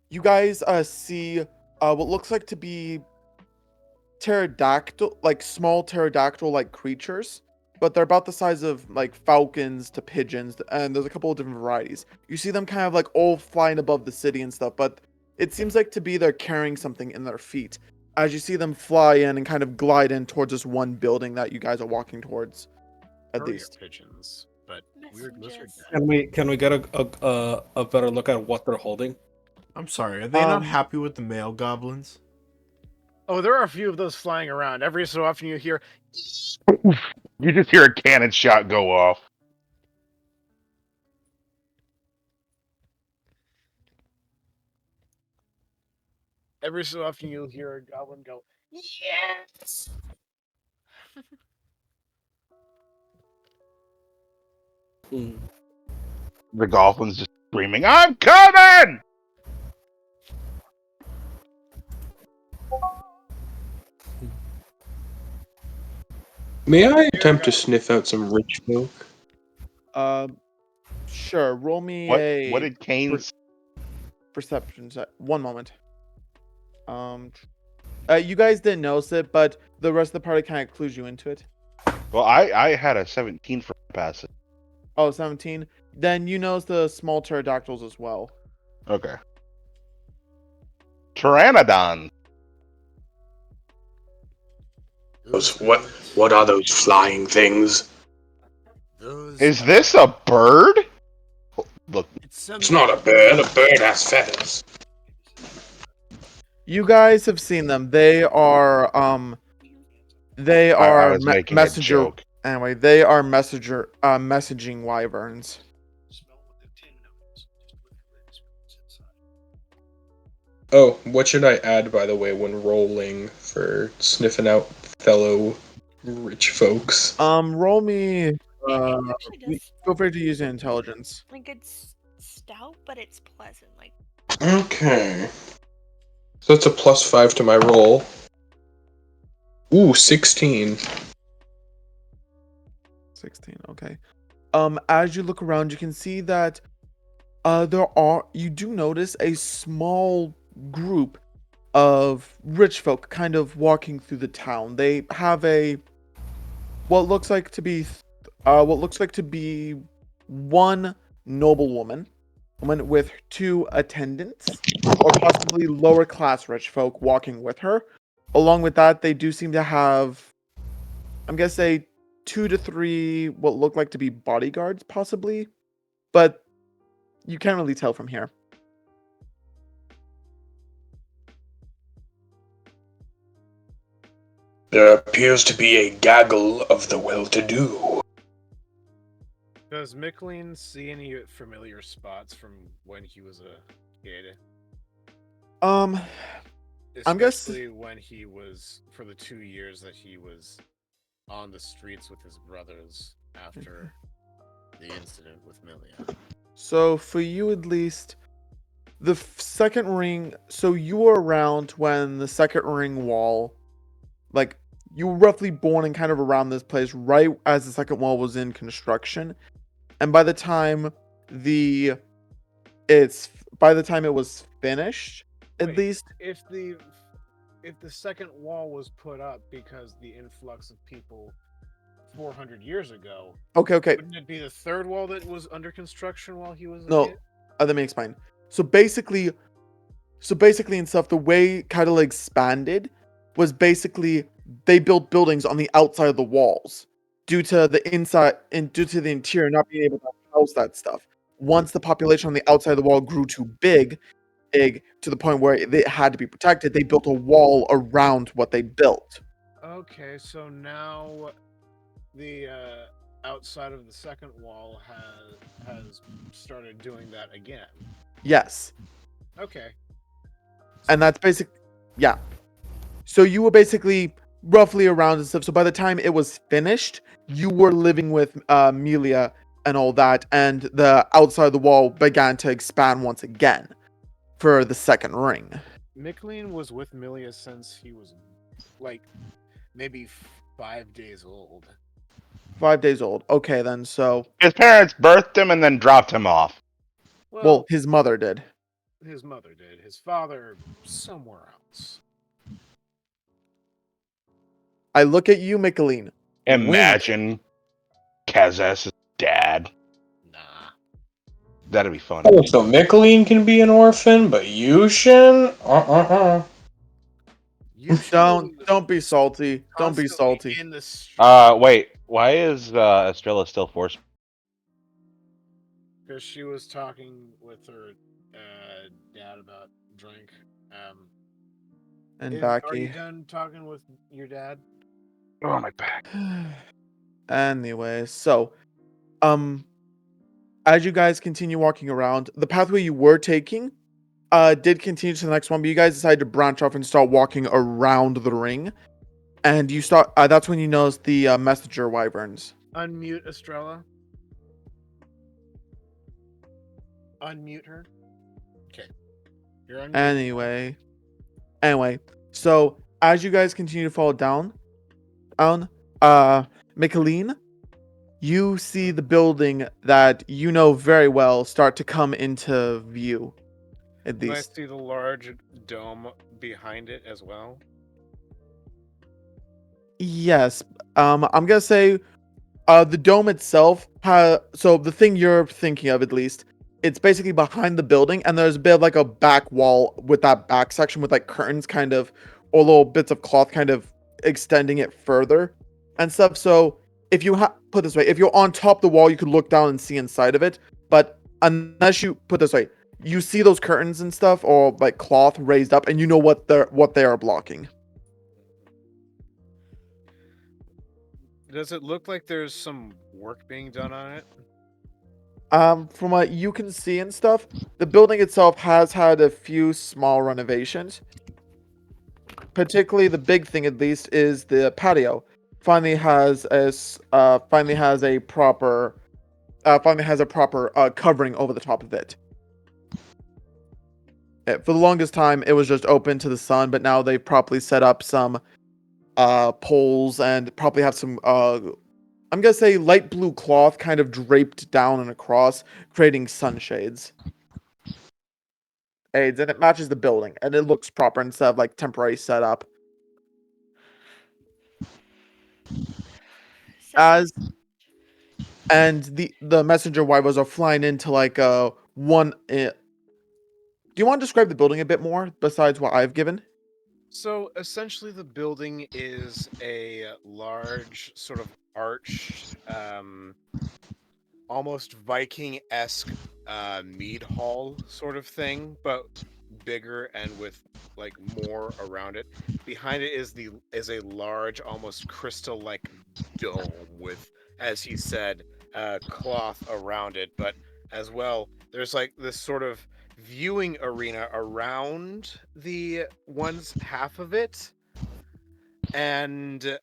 You guys see what looks like to be small pterodactyl-like creatures, but they're about the size of like falcons to pigeons, and there's a couple of different varieties. You see them kind of like all flying above the city and stuff, but it seems like to be they're carrying something in their feet. As you see them fly in and kind of glide in towards this one building that you guys are walking towards, at least. Pigeons, but weird lizard. Can we get a better look at what they're holding? I'm sorry, are they not happy with the male goblins? Oh, there are a few of those flying around. Every so often you hear... You just hear a cannon shot go off. Every so often you'll hear a goblin go, yes! The goblin's just screaming, I'm coming! May I attempt to sniff out some rich folk? Sure. Roll me What did Kain perception set. One moment. You guys didn't notice it, but the rest of the party kind of clues you into it. Well, I had a 17 for passive. Oh, 17. Then you notice the small pterodactyls as well. Okay. Pteranodon. What are those flying things? Those Is this a bird? Look, It's not a bird. A bird has feathers. You guys have seen them. They are I was making a messenger. joke. Anyway, they are messaging wyverns. Oh, what should I add, by the way, when rolling for sniffing out fellow rich folks? Roll me. It actually does Feel free to use your intelligence. like it's stout, but it's pleasant. Like Okay. So that's a +5 to my roll. Ooh, 16. 16. Okay. As you look around, you can see that you do notice a small group of rich folk kind of walking through the town. They have what looks like to be one noblewoman with two attendants, or possibly lower class rich folk walking with her. Along with that, they do seem to have, I'm gonna say, 2 to 3 what look like to be bodyguards, possibly, but you can't really tell from here. There appears to be a gaggle of the well-to-do. Does Michaeleen see any familiar spots from when he was a kid? I'm guessing. Especially when he was, for the 2 years that he was on the streets with his brothers after the incident with Milia. So for you at least, the second ring. So you were around when the second ring wall, like you were roughly born and kind of around this place right as the second wall was in construction, and by the time it was finished, at Wait, least. if the second wall was put up because the influx of people 400 years ago, Okay. wouldn't it be the third wall that was under construction while he was a No, kid? let me explain. So basically and stuff, the way Kidala expanded was basically they built buildings on the outside of the walls due to the inside and due to the interior not being able to house that stuff. Once the population on the outside of the wall grew too big to the point where it had to be protected, they built a wall around what they built. Okay, so now the outside of the second wall has started doing that again. Yes. Okay. And that's yeah. So you were basically roughly around and stuff. So by the time it was finished, you were living with Milia and all that, and the outside of the wall began to expand once again for the second ring. Michaeleen was with Milia since he was like maybe 5 days old. 5 days old. Okay, then. So his parents birthed him and then dropped him off. well, his mother did. His mother did. His father somewhere else. I look at you, Michaeleen. Imagine Kaz's dad. Nah. That'd be funny. Oh, so Michaeleen can be an orphan, but Yushin? Don't be salty. Don't be salty. In the wait. Why is Estrella still forced? Because she was talking with her dad about drink. And Are you Baki. done talking with your dad? Oh, my back. Anyway, so as you guys continue walking around, the pathway you were taking did continue to the next one, but you guys decided to branch off and start walking around the ring. And you start that's when you notice the messenger wyverns. Unmute Estrella. Unmute her. Okay. You're unmuted. Anyway, so as you guys continue to fall down, Michaeleen, you see the building that you know very well start to come into view. At Do I least. see the large dome behind it as well? Yes. I'm gonna say the dome itself so the thing you're thinking of at least, it's basically behind the building and there's a bit of like a back wall with that back section with like curtains kind of or little bits of cloth kind of extending it further and stuff. So if you put this way, if you're on top of the wall, you could look down and see inside of it. But unless you put this way, you see those curtains and stuff or like cloth raised up and you know what they are blocking. Does it look like there's some work being done on it? From what you can see and stuff, the building itself has had a few small renovations. Particularly, the big thing, at least, is the patio. Finally has a proper covering over the top of it. For the longest time, it was just open to the sun, but now they've properly set up some poles and probably have some I'm gonna say light blue cloth kind of draped down and across, creating sunshades. Aids, and it matches the building, and it looks proper instead of like temporary setup. As and the messenger wivers are flying into like one. Do you want to describe the building a bit more besides what I've given? So essentially, the building is a large, sort of arched, almost Viking-esque mead hall sort of thing, but bigger and with like more around it. Behind it is a large, almost crystal-like dome with, as he said, cloth around it. But as well, there's like this sort of viewing arena around the one's half of it, and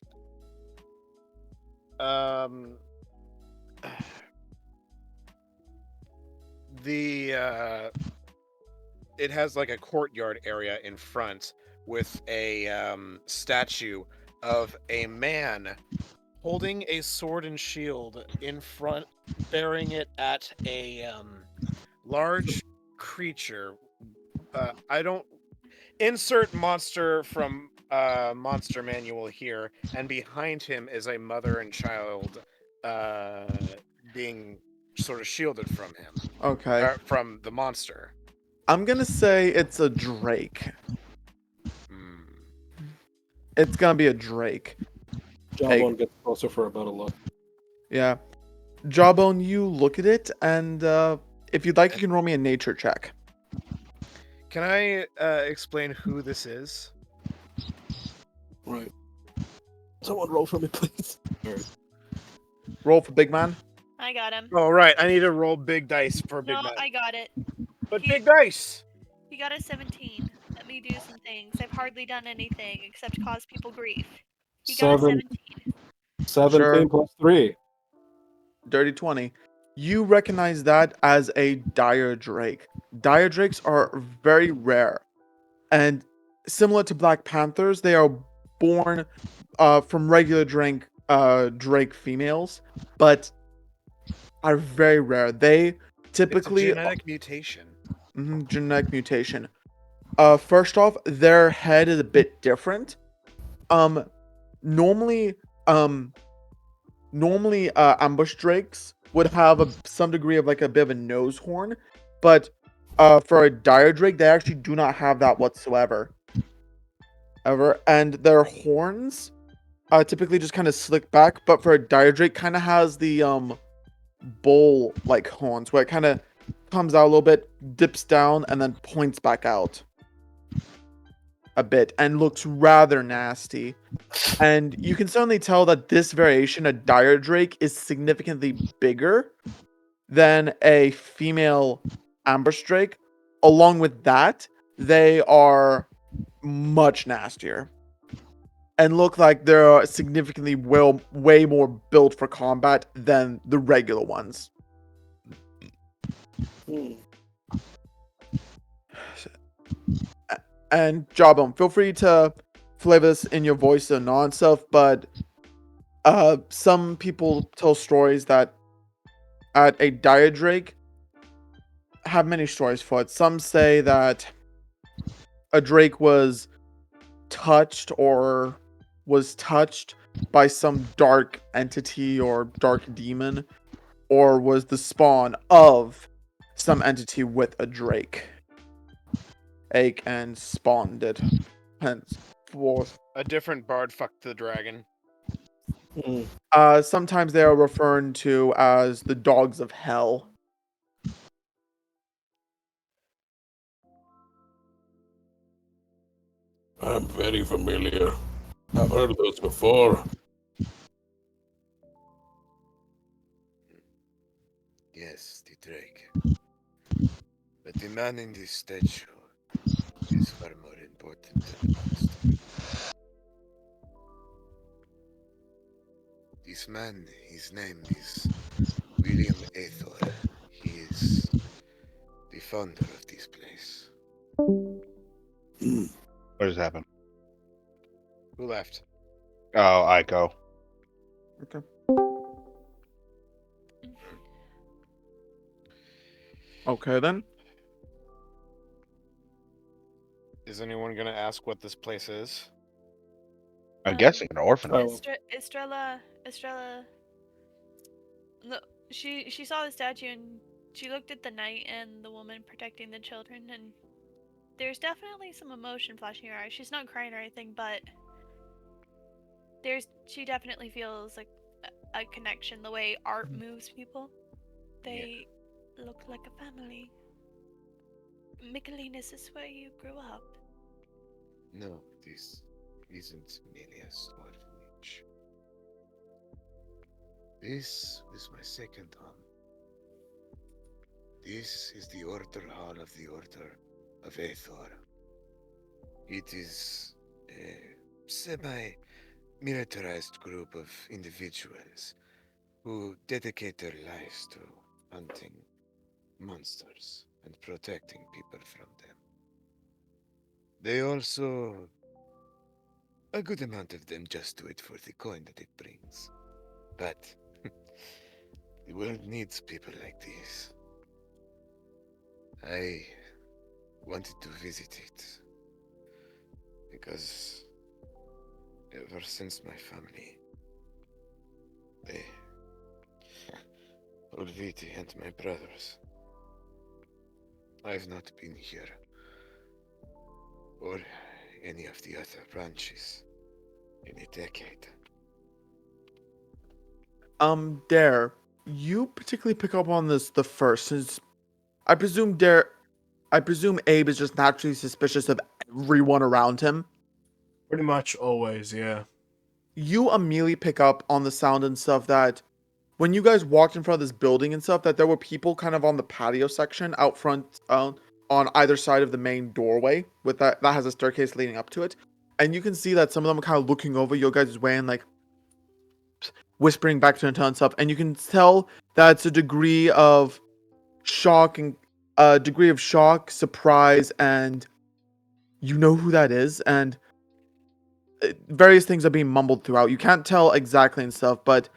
the it has like a courtyard area in front with a statue of a man holding a sword and shield in front, bearing it at a large creature. I don't insert monster from monster manual here, and behind him is a mother and child being sort of shielded from him. Okay. From the monster. I'm gonna say it's a drake. It's gonna be a drake. Jawbone gets closer for a better look. Yeah. Jawbone, you look at it, and if you'd like, you can roll me a nature check. Can I explain who this is? Right. Someone roll for me, please. Right. Roll for big man. I got him. Oh, right. I need to roll big dice for big No, man. I got it. But big dice! He got a 17. Let me do some things. I've hardly done anything except cause people grief. He got a 17. 17 Sure. plus 3. Dirty 20. You recognize that as a dire drake. Dire drakes are very rare. And similar to Black Panthers, they are born from regular drake females, but are very rare. They typically... It's a genetic mutation. Genetic mutation. First off, their head is a bit different. Normally ambush drakes would have some degree of like a bit of a nose horn, but for a dire drake, they actually do not have that whatsoever. And their horns typically just kind of slick back, but for a dire drake, kind of has the bull like horns where it kind of comes out a little bit, dips down, and then points back out a bit and looks rather nasty. And you can certainly tell that this variation, a dire drake, is significantly bigger than a female ambush drake. Along with that, they are much nastier and look like they're significantly way more built for combat than the regular ones. And Jawbone, feel free to flavor this in your voice or non-self, but some people tell stories that at a dire drake have many stories for it. Some say that a drake was touched or was touched by some dark entity or dark demon, or was the spawn of some entity with a drake. Ake and spawned it. Henceforth. A different bard fucked the dragon. Sometimes they are referred to as the dogs of hell. I'm very familiar. I've heard those before. Yes, the drake. But the man in this statue is far more important than the monster. This man, his name is William Aethor. He is the founder of this place. What just happened? Who left? Oh, Eiko. Okay. Okay then. Is anyone gonna ask what this place is? I'm guessing an orphanage. Estrella. Look, she saw the statue and she looked at the knight and the woman protecting the children, and there's definitely some emotion flashing in her eyes. She's not crying or anything, but she definitely feels like a connection. The way art moves people, they look like a family. Michaeleen, is this where you grew up? No, this isn't Melia's orphanage. This is my second home. This is the Order Hall of the Order of Aethor. It is a semi-militarized group of individuals who dedicate their lives to hunting monsters and protecting people from them. They also, a good amount of them just do it for the coin that it brings. But the world needs people like this. I wanted to visit it because ever since my family, Ulviti and my brothers, I've not been here or any of the other branches in a decade. Dare, you particularly pick up on this the first, since I presume Abe is just naturally suspicious of everyone around him. Pretty much always, yeah. You immediately pick up on the sound and stuff that when you guys walked in front of this building and stuff, that there were people kind of on the patio section out front, on either side of the main doorway with that has a staircase leading up to it, and you can see that some of them are kind of looking over your guys' way and like whispering back to Natan and stuff, and you can tell that's a degree of shock, surprise, and you know who that is, and various things are being mumbled throughout. You can't tell exactly and stuff, but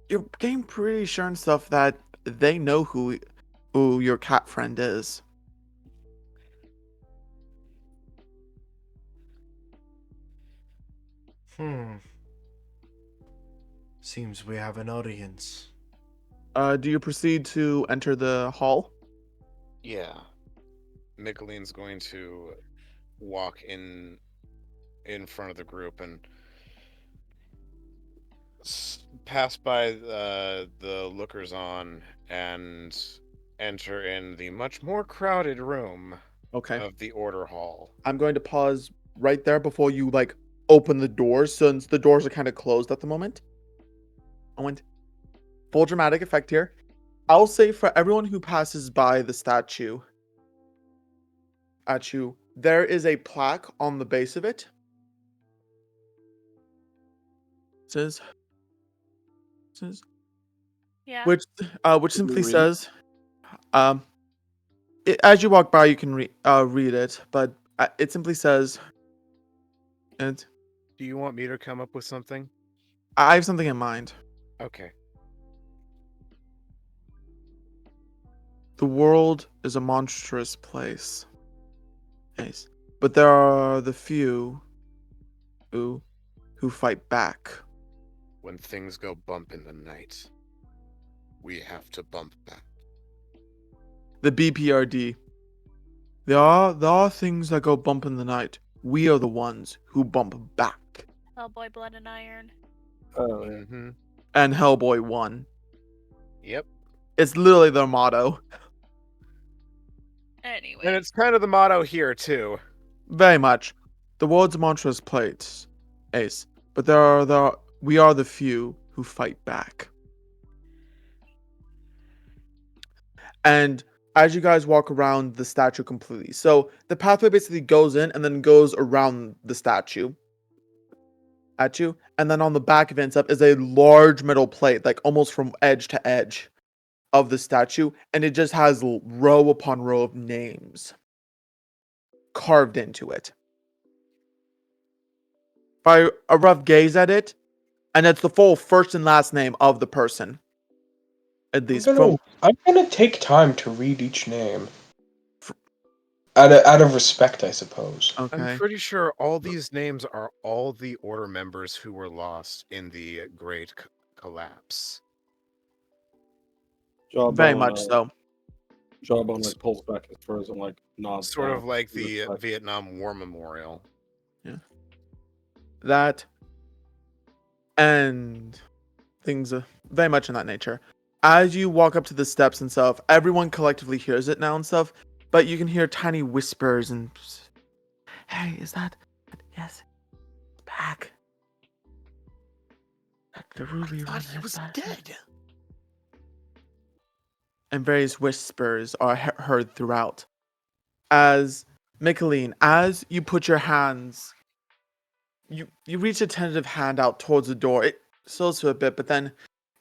you're getting pretty sure and stuff that they know who your cat friend is. Seems we have an audience. Do you proceed to enter the hall? Yeah. Michaeleen's going to walk in front of the group and pass by the lookers on and enter in the much more crowded room of the order hall. I'm going to pause right there before you like open the doors, since the doors are kind of closed at the moment. I went full dramatic effect here. I'll say for everyone who passes by the statue at you, there is a plaque on the base of it. Says Yeah. which simply says, as you walk by, you can read it, but it simply says, and Do you want me to come up with something? I have something in mind. Okay. The world is a monstrous place. Yes. But there are the few who who fight back. When things go bump in the night, we have to bump back. The BPRD. There are things that go bump in the night. We are the ones who bump back. Hellboy, Blood and Iron. Oh, yeah. Mm-hmm. And Hellboy won. Yep. It's literally their motto. Anyway. And it's kind of the motto here, too. Very much. The world's mantra is plates, Ace. But we are the few who fight back. And as you guys walk around the statue completely, so the pathway basically goes in and then goes around the statue at you, and then on the back of it and stuff is a large metal plate, like almost from edge to edge of the statue, and it just has row upon row of names carved into it. By a rough gaze at it, and it's the full first and last name of the person. At least I'm gonna take time to read each name. Out of respect, I suppose. Okay. I'm pretty sure all these names are all the Order members who were lost in the Great Collapse. Very much so. Jawbone like pulls back his furs and like nods. Sort down of like in the respect. Vietnam War Memorial. Yeah. That and things very much in that nature. As you walk up to the steps and stuff, everyone collectively hears it now and stuff, but you can hear tiny whispers and, hey, is that? Yes, it's back. The ruby I thought he was dead. And various whispers are heard throughout. As Michaeleen, as you put your hands, you reach a tentative hand out towards the door. It slows for a bit, but then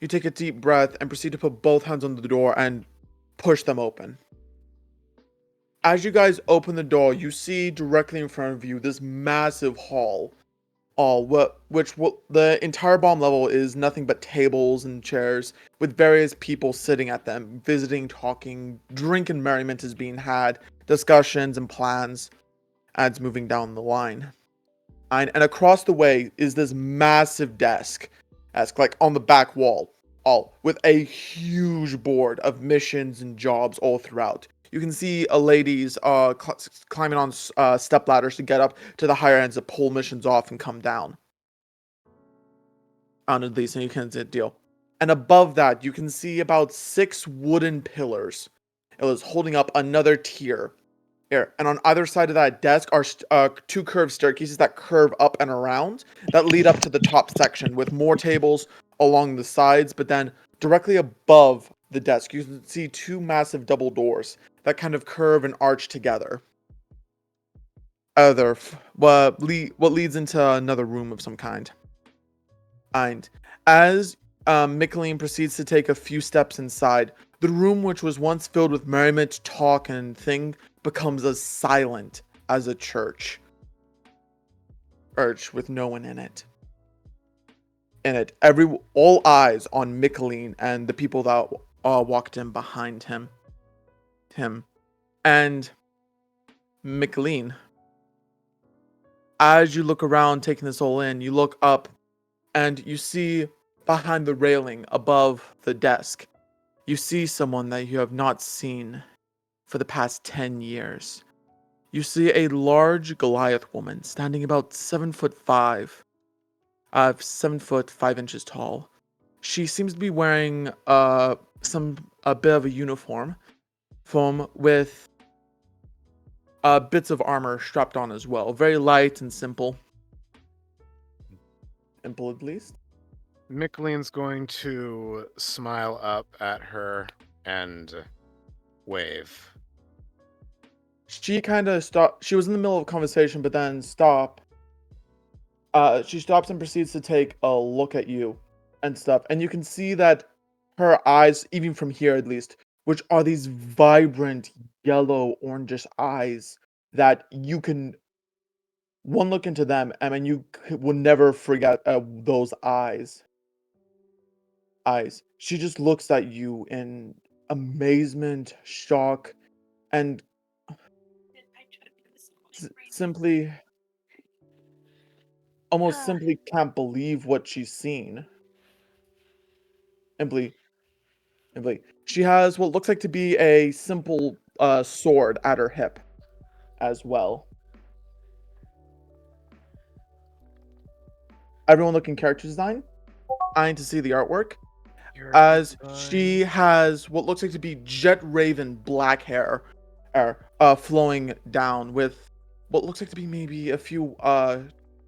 you take a deep breath and proceed to put both hands on the door and push them open. As you guys open the door, you see directly in front of you this massive hall. The entire bottom level is nothing but tables and chairs with various people sitting at them, visiting, talking, drink and merriment is being had, discussions and plans as moving down the line. And across the way is this massive desk, like on the back wall, all with a huge board of missions and jobs all throughout. You can see a lady's climbing on step ladders to get up to the higher ends to pull missions off and come down. On at least, and you can deal. And above that, you can see about 6 wooden pillars. It was holding up another tier. Here, and on either side of that desk are 2 curved staircases that curve up and around that lead up to the top section with more tables along the sides, but then directly above the desk, you can see 2 massive double doors that kind of curve and arch together. What leads into another room of some kind. And as Michaeleen proceeds to take a few steps inside, the room which was once filled with merriment, talk, and thing becomes as silent as a church with no one in it. All eyes on Michaeleen and the people that walked in behind him. And Michaeleen, as you look around taking this all in, you look up and you see behind the railing above the desk, you see someone that you have not seen for the past 10 years. You see a large Goliath woman standing about 7'5", 7'5" tall. She seems to be wearing a bit of a uniform, with bits of armor strapped on as well. Very light and simple. Simple at least. Michaeleen's going to smile up at her and wave. She kind of stopped. She was in the middle of a conversation, but then stopped. She stops and proceeds to take a look at you and stuff. And you can see that her eyes, even from here at least, which are these vibrant yellow orangish eyes that you can one look into them, and then you will never forget those eyes. She just looks at you in amazement, shock, and simply almost simply can't believe what she's seen. Simply, she has what looks like to be a simple sword at her hip as well. Everyone looking character design, trying to see the artwork, as she has what looks like to be jet raven black hair, flowing down with what looks like to be maybe a few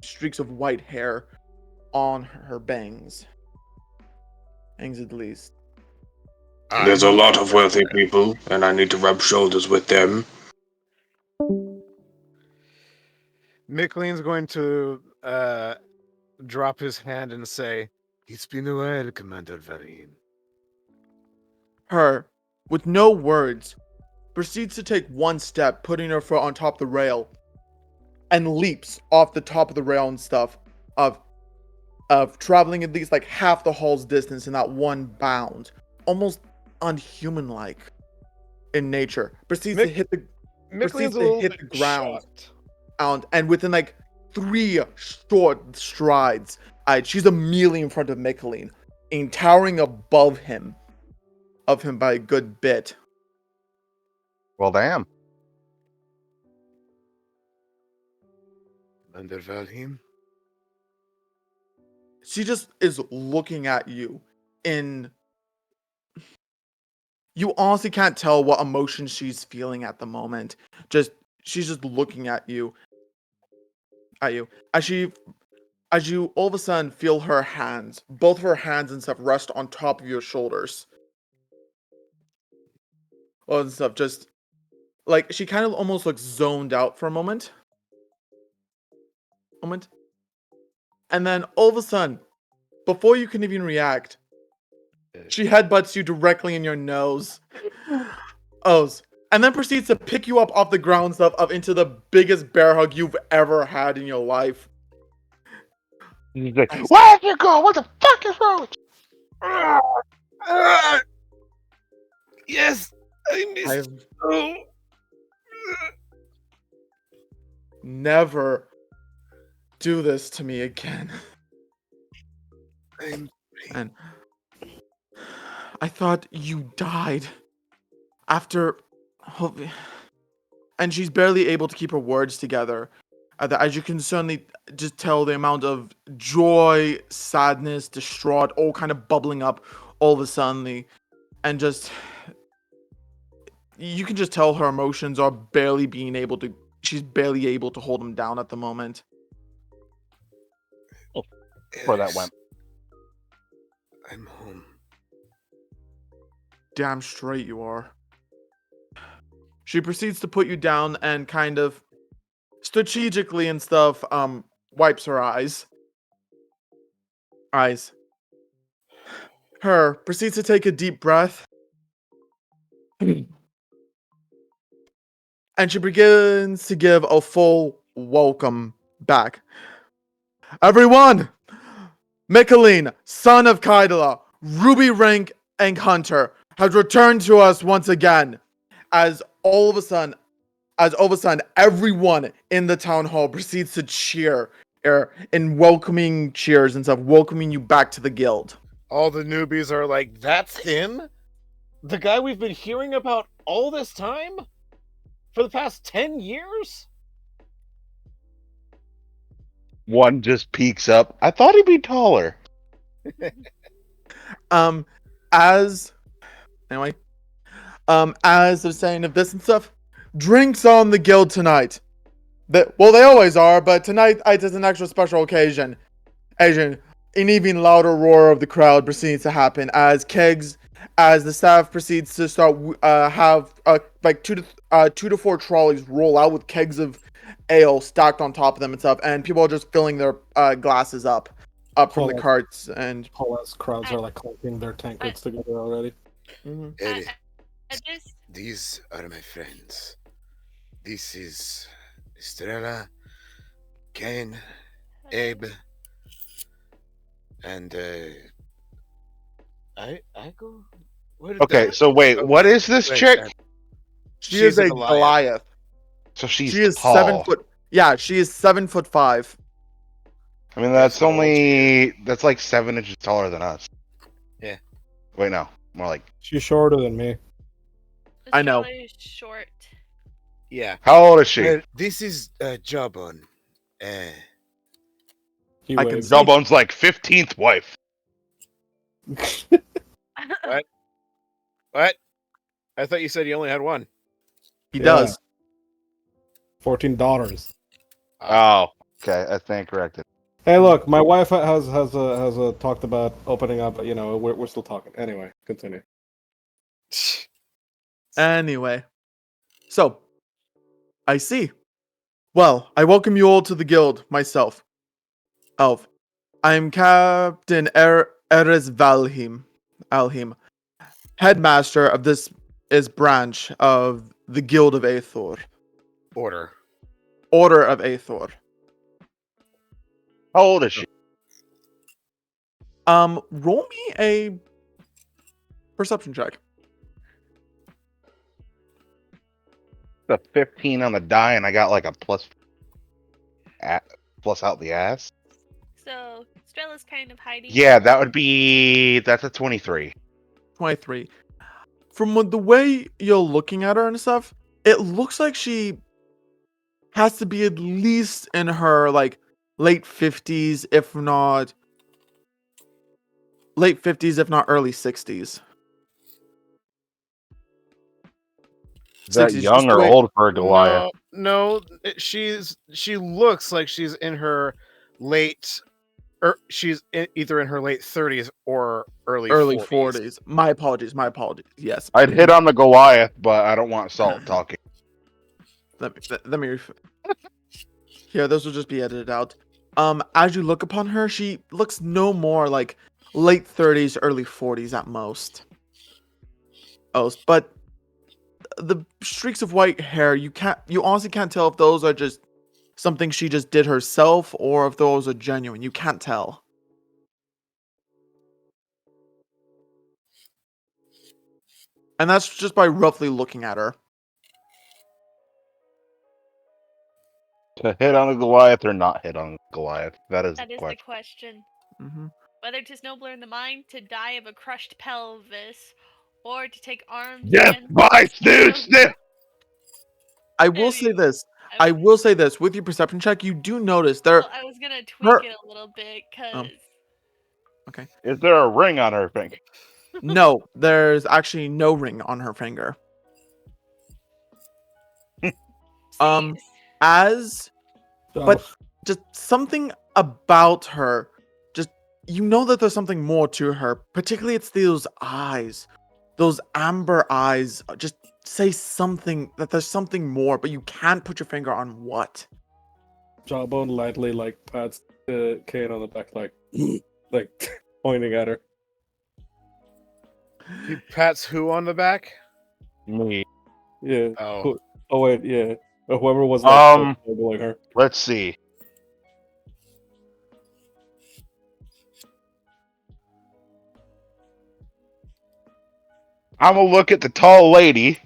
streaks of white hair on her bangs at least. There's a lot of wealthy people, and I need to rub shoulders with them. Michaeleen's going to drop his hand and say, It's been a while, Commander Varin. Her, with no words, proceeds to take one step, putting her foot on top of the rail, and leaps off the top of the rail and stuff, of traveling at least like half the hall's distance in that one bound, almost unhuman-like in nature. Proceeds to hit the ground, and within like 3 short strides, she's immediately in front of Michaeleen, and towering above him, by a good bit. Well, damn. Commander Valheim? She just is looking at you in... You honestly can't tell what emotion she's feeling at the moment. She's just looking at you. As you all of a sudden feel her hands, both of her hands and stuff, rest on top of your shoulders. All and stuff, just like she kind of almost looks zoned out for a moment. And then all of a sudden, before you can even react, she headbutts you directly in your nose. And then proceeds to pick you up off the ground stuff up into the biggest bear hug you've ever had in your life. He's like, where'd you go? What the fuck is wrong with you? Yes, I missed you. Never do this to me again. And I thought you died after... And she's barely able to keep her words together. As you can certainly just tell, the amount of joy, sadness, distraught, all kind of bubbling up all of a sudden. And just... You can just tell her emotions are barely being able to... She's barely able to hold them down at the moment. Oh, where that went. I'm home. Damn straight you are. She proceeds to put you down and kind of strategically and stuff, wipes her eyes. Her proceeds to take a deep breath. And she begins to give a full welcome back. Everyone! Michaeleen, son of Kidala, ruby rank and hunter, has returned to us once again. As all of a sudden, everyone in the town hall proceeds to cheer in welcoming cheers and stuff, welcoming you back to the guild. All the newbies are like, that's him? The guy we've been hearing about all this time? For the past 10 years? One just peeks up. I thought he'd be taller. As of saying of this and stuff, drinks on the guild tonight. They always are, but tonight it is an extra special occasion. An even louder roar of the crowd proceeds to happen as the staff proceeds to start have like 2 to 4 trolleys roll out with kegs of ale stacked on top of them and stuff, and people are just filling their glasses up from the carts, and whole ass crowds are like collecting their tankards together already. Eddie, these are my friends. This is Estrella, Kain, Abe, and Eiko. Okay, so wait, what is this chick? She is a Goliath. So she is tall. 7 foot. Yeah, she is 7'5". I mean, Guess that's how old she is. that's like 7 inches taller than us. Yeah. Wait, no, more like. She's shorter than me. I know. Estrella is short. Yeah. How old is she? This is Jawbone. He I can waves. see. Jawbone's like 15th wife. What? What? I thought you said you only had one. He Yeah. does. 14 daughters. Oh, okay, I stand corrected. Hey, look, my wife has talked about opening up, but we're still talking. Anyway, continue. Anyway, so I see. Well, I welcome you all to the guild. Myself, Elf. I am Captain Erez Alhim, headmaster of this is branch of the Guild of Aethor, Order. Order of Aethor. How old is she? Roll me a perception check. The 15 on the die, and I got like a plus out the ass. So Estrella's kind of hiding. Yeah, that's a 23. 23. From the way you're looking at her and stuff, it looks like she has to be at least in her like late 50s, if not early 60s. Is that 60s, just young the or way- old for a Goliath? No. She looks like she's in her late, or she's either in her late 30s or early 40s. My apologies. Yes. I'd hit on the Goliath, but I don't want Salt talking. Let me here, those will just be edited out. As you look upon her, she looks no more like late 30s, early 40s at most. But the streaks of white hair, you honestly can't tell if those are just something she just did herself or if those are genuine. You can't tell. And that's just by roughly looking at her. To hit on a Goliath or not hit on a Goliath? That is That the is the question. question. Whether 'tis nobler in the mind to die of a crushed pelvis, or to take arms Yes, against bye, snooze. I will say this with your perception check, you do notice there. Well, I was gonna tweak it a little bit, cause Okay. Is there a ring on her finger? No, there's actually no ring on her finger. But just something about her, just you know that there's something more to her. Particularly, it's those eyes, those amber eyes. Just say something that there's something more, but you can't put your finger on what. Jawbone lightly pats Kain on the back, like pointing at her. He pats who on the back? Me. Yeah. Oh. Oh wait, yeah. Whoever was like her. Let's see. I'm gonna look at the tall lady.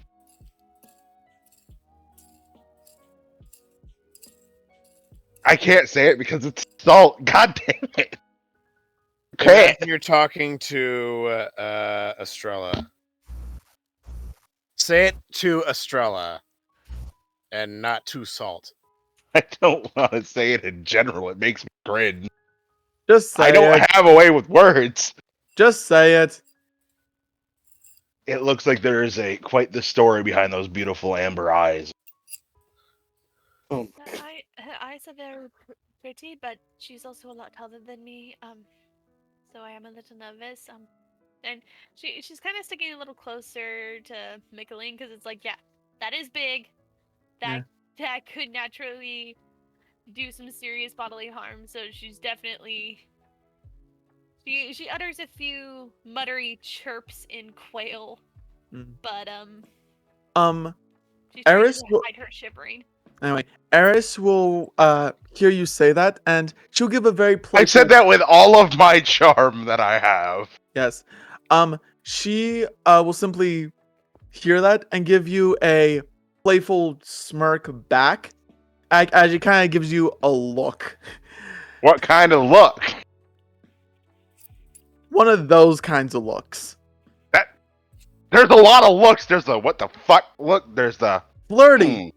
I can't say it because it's Salt. God damn it. Okay. Imagine you're talking to Estrella. Say it to Estrella, and not to Salt. I don't want to say it in general. It makes me cringe. Just say I don't have a way with words. Just say it. It looks like there is quite the story behind those beautiful amber eyes. Oh. her eyes are very pretty, but she's also a lot taller than me. So I am a little nervous. And she's kind of sticking a little closer to Michaeleen because it's like, yeah, that is big. That could naturally do some serious bodily harm. So she's definitely. She utters a few muttery chirps in quail, but she's trying Eris to hide her shivering. Anyway, Eris will hear you say that, and she'll give a very playful. I said that with all of my charm that I have. Yes. She will simply hear that and give you a playful smirk back, as she kind of gives you a look. What kind of look? One of those kinds of looks. There's a lot of looks. There's the what the fuck look. There's the Flirty.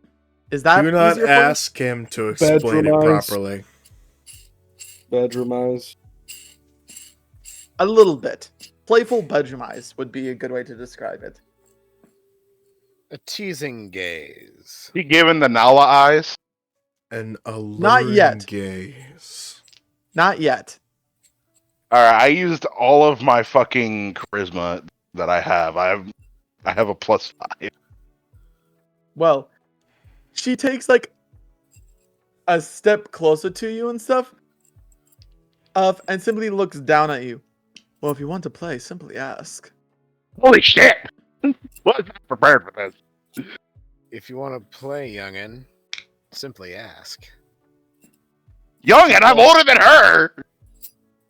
Is that Do not easier for you? ask him to explain it Bedroom eyes. properly. Bedroom eyes. A little bit. Playful bedroom eyes would be a good way to describe it. A teasing gaze. He giving the Nala eyes. An alluring Not yet. gaze. Not yet. All right, I used all of my fucking charisma that I have. I have a +5. Well, she takes like a step closer to you and stuff, and simply looks down at you. Well, if you want to play, simply ask. Holy shit! Wasn't prepared for this. If you want to play, youngin, simply ask. Young, and I'm older than her.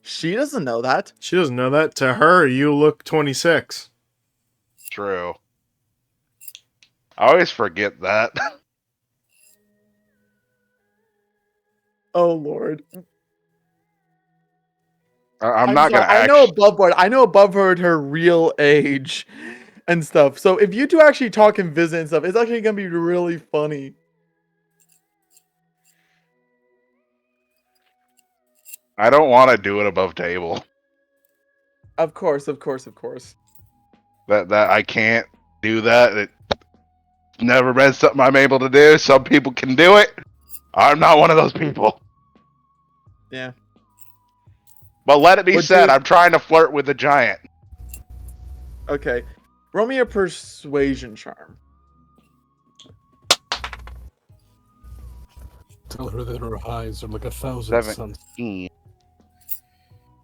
She doesn't know that. She doesn't know that. To her, you look 26. True. I always forget that. Oh Lord. I'm not gonna. I know above board. I know above board her real age and stuff. So if you two actually talk and visit and stuff, it's actually gonna be really funny. I don't want to do it above table. Of course, of course, of course. That I can't do that. It never been something I'm able to do. Some people can do it. I'm not one of those people. Yeah. But let it be Would said, you- I'm trying to flirt with a giant. Okay. Roll me a persuasion charm. Tell her that her eyes are like 1,000 suns. 17.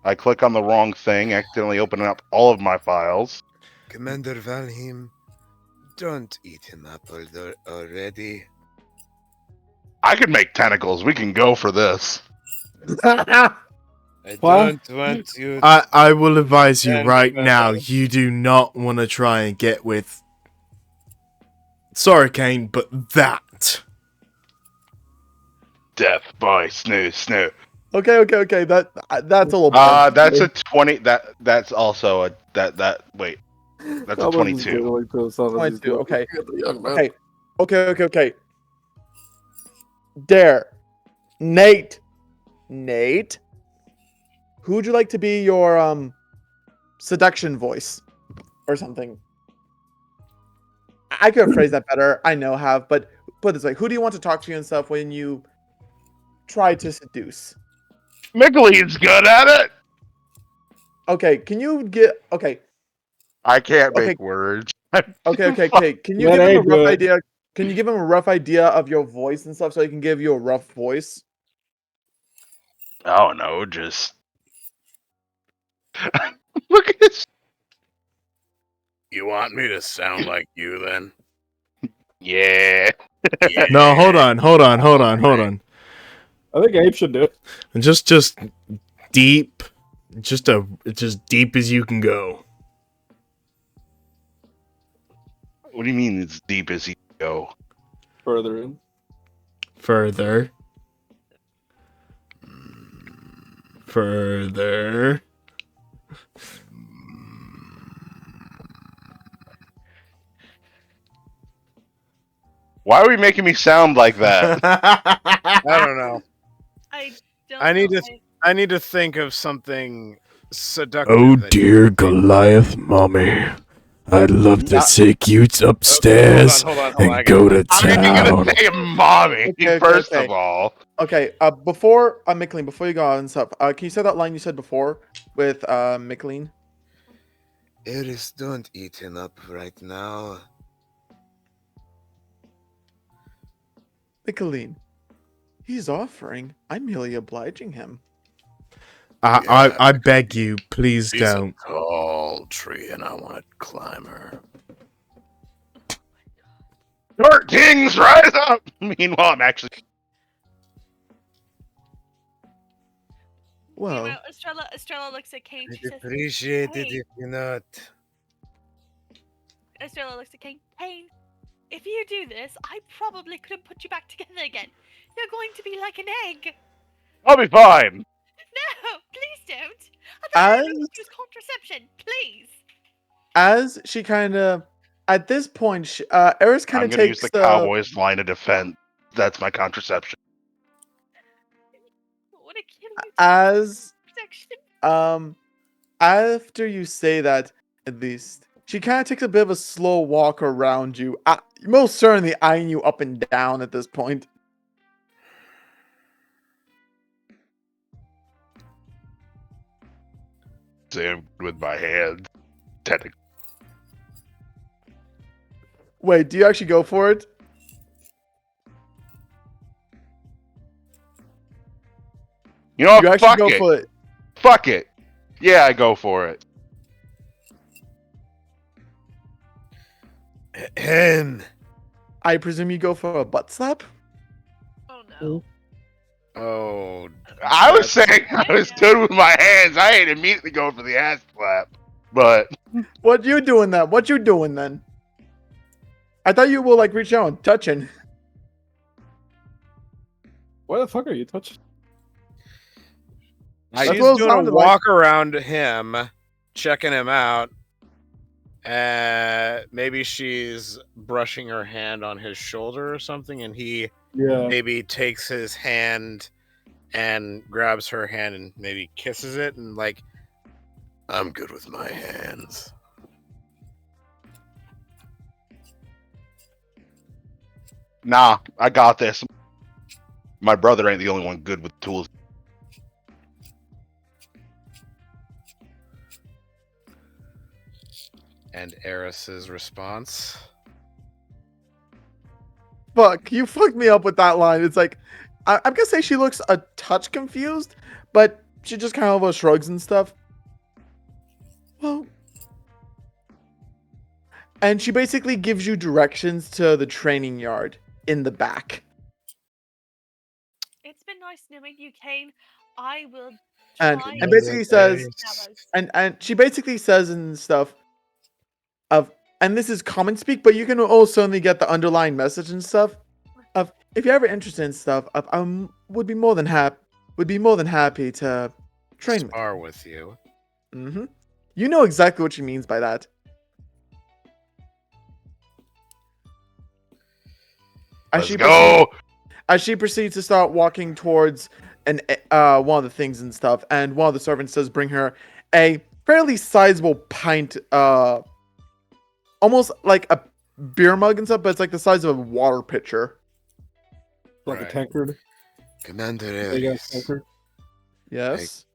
I click on the wrong thing, accidentally opening up all of my files. Commander Valheim, don't eat him up already. I can make tentacles. We can go for this. I What? don't want you. I will advise you And right now, remember- you do not want to try and get with... Sorry, Kain, but that. Death by snoo. Okay. That's a little bit. That's a 20. That's also a wait. That's a 22. 22. Okay. Okay. Dare. Nate. Who would you like to be your seduction voice or something? I could have phrased that better. I know how, but put it this way: who do you want to talk to you and stuff when you try to seduce? Michaeleen's good at it. Okay, can you get okay? I can't Okay. make words. Okay. Can you That give him a ain't rough good. idea? Can you give him a rough idea of your voice and stuff so he can give you a rough voice? I don't know. Just look at this. You want me to sound like you then? Yeah. Yeah. No, hold on. I think Abe should do it. And just deep, just deep as you can go. What do you mean it's deep as you go? Further in. Further. Why are we making me sound like that? I don't know. I don't. I need know. to. I need to think of something seductive. Oh that dear you can make. Goliath, mommy. I'd love to Nah. take you upstairs Hold on. and go to How are you town. gonna say mommy? Okay, First okay. of all, Okay, before Michaeleen, before you go on and stuff, can you say that line you said before with Michaeleen? Eris, don't eat him up right now. Michaeleen, he's offering. I'm merely obliging him. I beg you, please She's don't. a tall tree, and I want to climb her. Short kings rise up. Meanwhile, I'm actually. Well, Meanwhile, Estrella looks at Kain. She I'd says, appreciate it "Hey." if you not. Estrella looks at Kain. Kain, if you do this, I probably couldn't put you back together again. You're going to be like an egg. I'll be fine. No, please don't. I thought we were going As to use contraception. Please. as she kind of at this point, Eris kind I'm of gonna use takes the Cowboys line of defense. That's my contraception. I want to kill you. as Protection. after you say that, at least she kind of takes a bit of a slow walk around you, most certainly eyeing you up and down at this point. Same with my hands. Technically. Wait, do you actually go for it? You know You what? actually Fuck go it. for it. Fuck it. Yeah, I go for it. I presume you go for a butt slap? Oh no. Oh, I was that's- saying I was good with my hands. I ain't immediately going for the ass slap. But What you doing then? What you doing then? I thought you will like reach out and touching. Why the fuck are you touching? That's She's what it doing a sounded like. walk around him, checking him out. Maybe she's brushing her hand on his shoulder or something, and he Yeah. maybe takes his hand and grabs her hand and maybe kisses it, and like, I'm good with my hands. nah, I got this. My brother ain't the only one good with tools. And Eris's response. Fuck, you fucked me up with that line. It's like, I'm gonna say she looks a touch confused, but she just kind of shrugs and stuff. Well, and she basically gives you directions to the training yard in the back. It's been nice knowing you, Kain. I will And try and basically says, hours. and she basically says and stuff of, and this is common speak, but you can also only get the underlying message and stuff of, if you're ever interested in stuff, I would be more than happy to train with Spar with you. you. Mm-hmm. You know exactly what she means by that. Let's go. As she proceeds to start walking towards one of the things and stuff, and one of the servants does bring her a fairly sizable pint, almost like a beer mug and stuff, but it's like the size of a water pitcher. Like Right. a tankard. Commander Big ass Eris, tankard. Yes.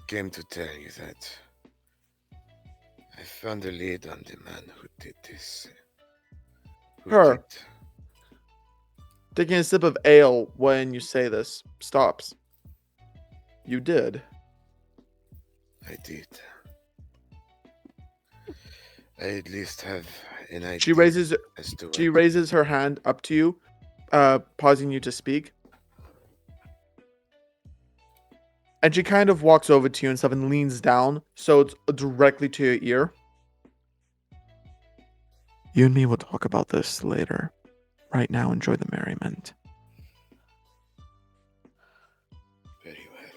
came to tell you that I found a lead on the man who did this. Her. Taking a sip of ale when you say this stops. You did. I did. I at least have an idea. She raises as to She what- raises her hand up to you, pausing you to speak. And she kind of walks over to you and stuff and leans down, so it's directly to your ear. You and me will talk about this later. Right now, enjoy the merriment. Very well.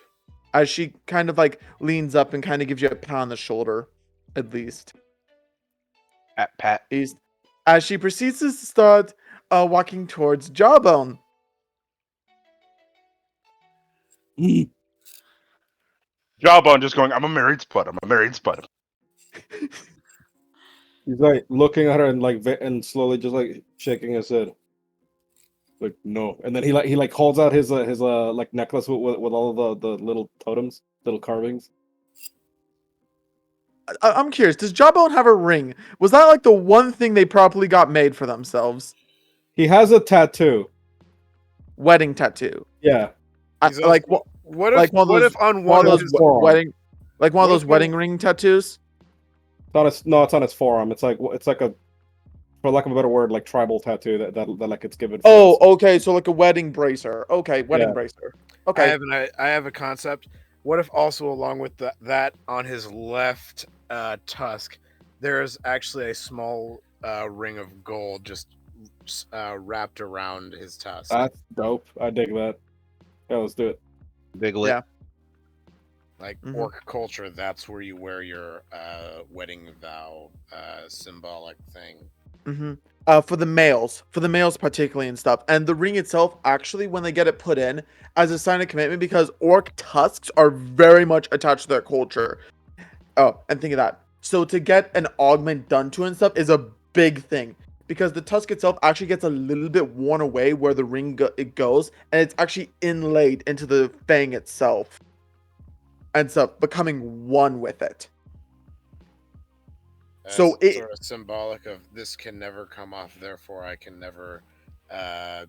As she kind of like leans up and kind of gives you a pat on the shoulder, at least. At Pat. As she proceeds to start walking towards Jawbone. Jawbone just going, I'm a married spud. I'm a married spud. He's like looking at her and like and slowly just like shaking his head. Like no, and then he like holds out his like necklace with all the little totems, little carvings. I'm curious, does Jawbone have a ring? Was that like the one thing they properly got made for themselves? He has a tattoo. Wedding tattoo. Yeah. He's Like also- what if like one of what those, if on one one of of those his forearm. wedding, like one of What those if wedding ring tattoos? It's on its forearm. It's like a, for lack of a better word, like tribal tattoo that like it's given. Oh, okay, so like a wedding bracer. Okay, wedding Yeah. bracer. I Okay. have a concept. What if also along with that on his left tusk, there's actually a small ring of gold just wrapped around his tusk. That's dope. I dig that. Yeah, let's do it. Big lip. Yeah. Like Mhm. orc culture, that's where you wear your wedding vow symbolic thing. Mm-hmm. For the males particularly and stuff. And the ring itself, actually, when they get it put in as a sign of commitment, because orc tusks are very much attached to their culture. Oh, and think of that. So to get an augment done to and stuff is a big thing. Because the tusk itself actually gets a little bit worn away where the ring it goes, and it's actually inlaid into the fang itself. And stuff, becoming one with it. So it sort of symbolic of this can never come off, therefore I can never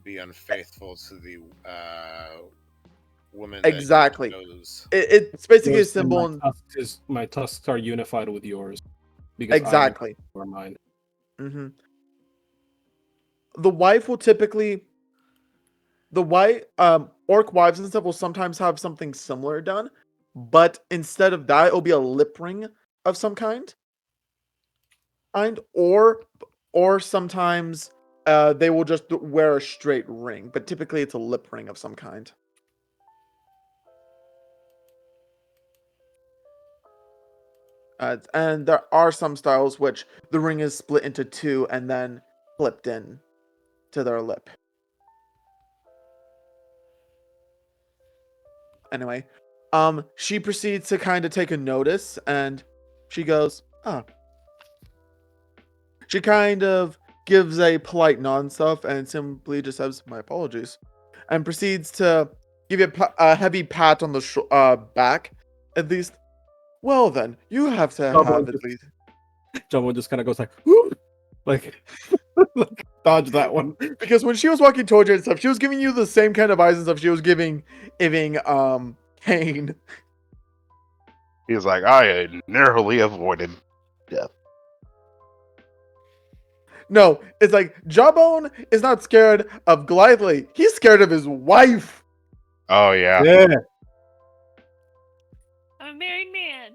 be unfaithful to the woman exactly. that chose. It's basically a Yours and symbol. my tusks are unified with yours because Exactly. I am mine. Mm-hmm. The wife will typically, the white orc wives and stuff will sometimes have something similar done, but instead of that, it'll be a lip ring of some kind, or sometimes they will just wear a straight ring, but typically it's a lip ring of some kind. And there are some styles which the ring is split into two and then flipped in to their lip. Anyway, she proceeds to kind of take a notice, and she goes, "Ah." She kind of gives a polite nod and stuff, and simply just says, "My apologies," and proceeds to give you a heavy pat on the back, at least. Well, then, you have to have at least. Someone just kind of goes like, "Whoo!" like, like dodge that one. Because when she was walking towards you and stuff, she was giving you the same kind of eyes and stuff she was giving Kain. He's like, I narrowly avoided death. No, it's like Jawbone is not scared of Glythley. He's scared of his wife. Oh yeah. Yeah. I'm a married man.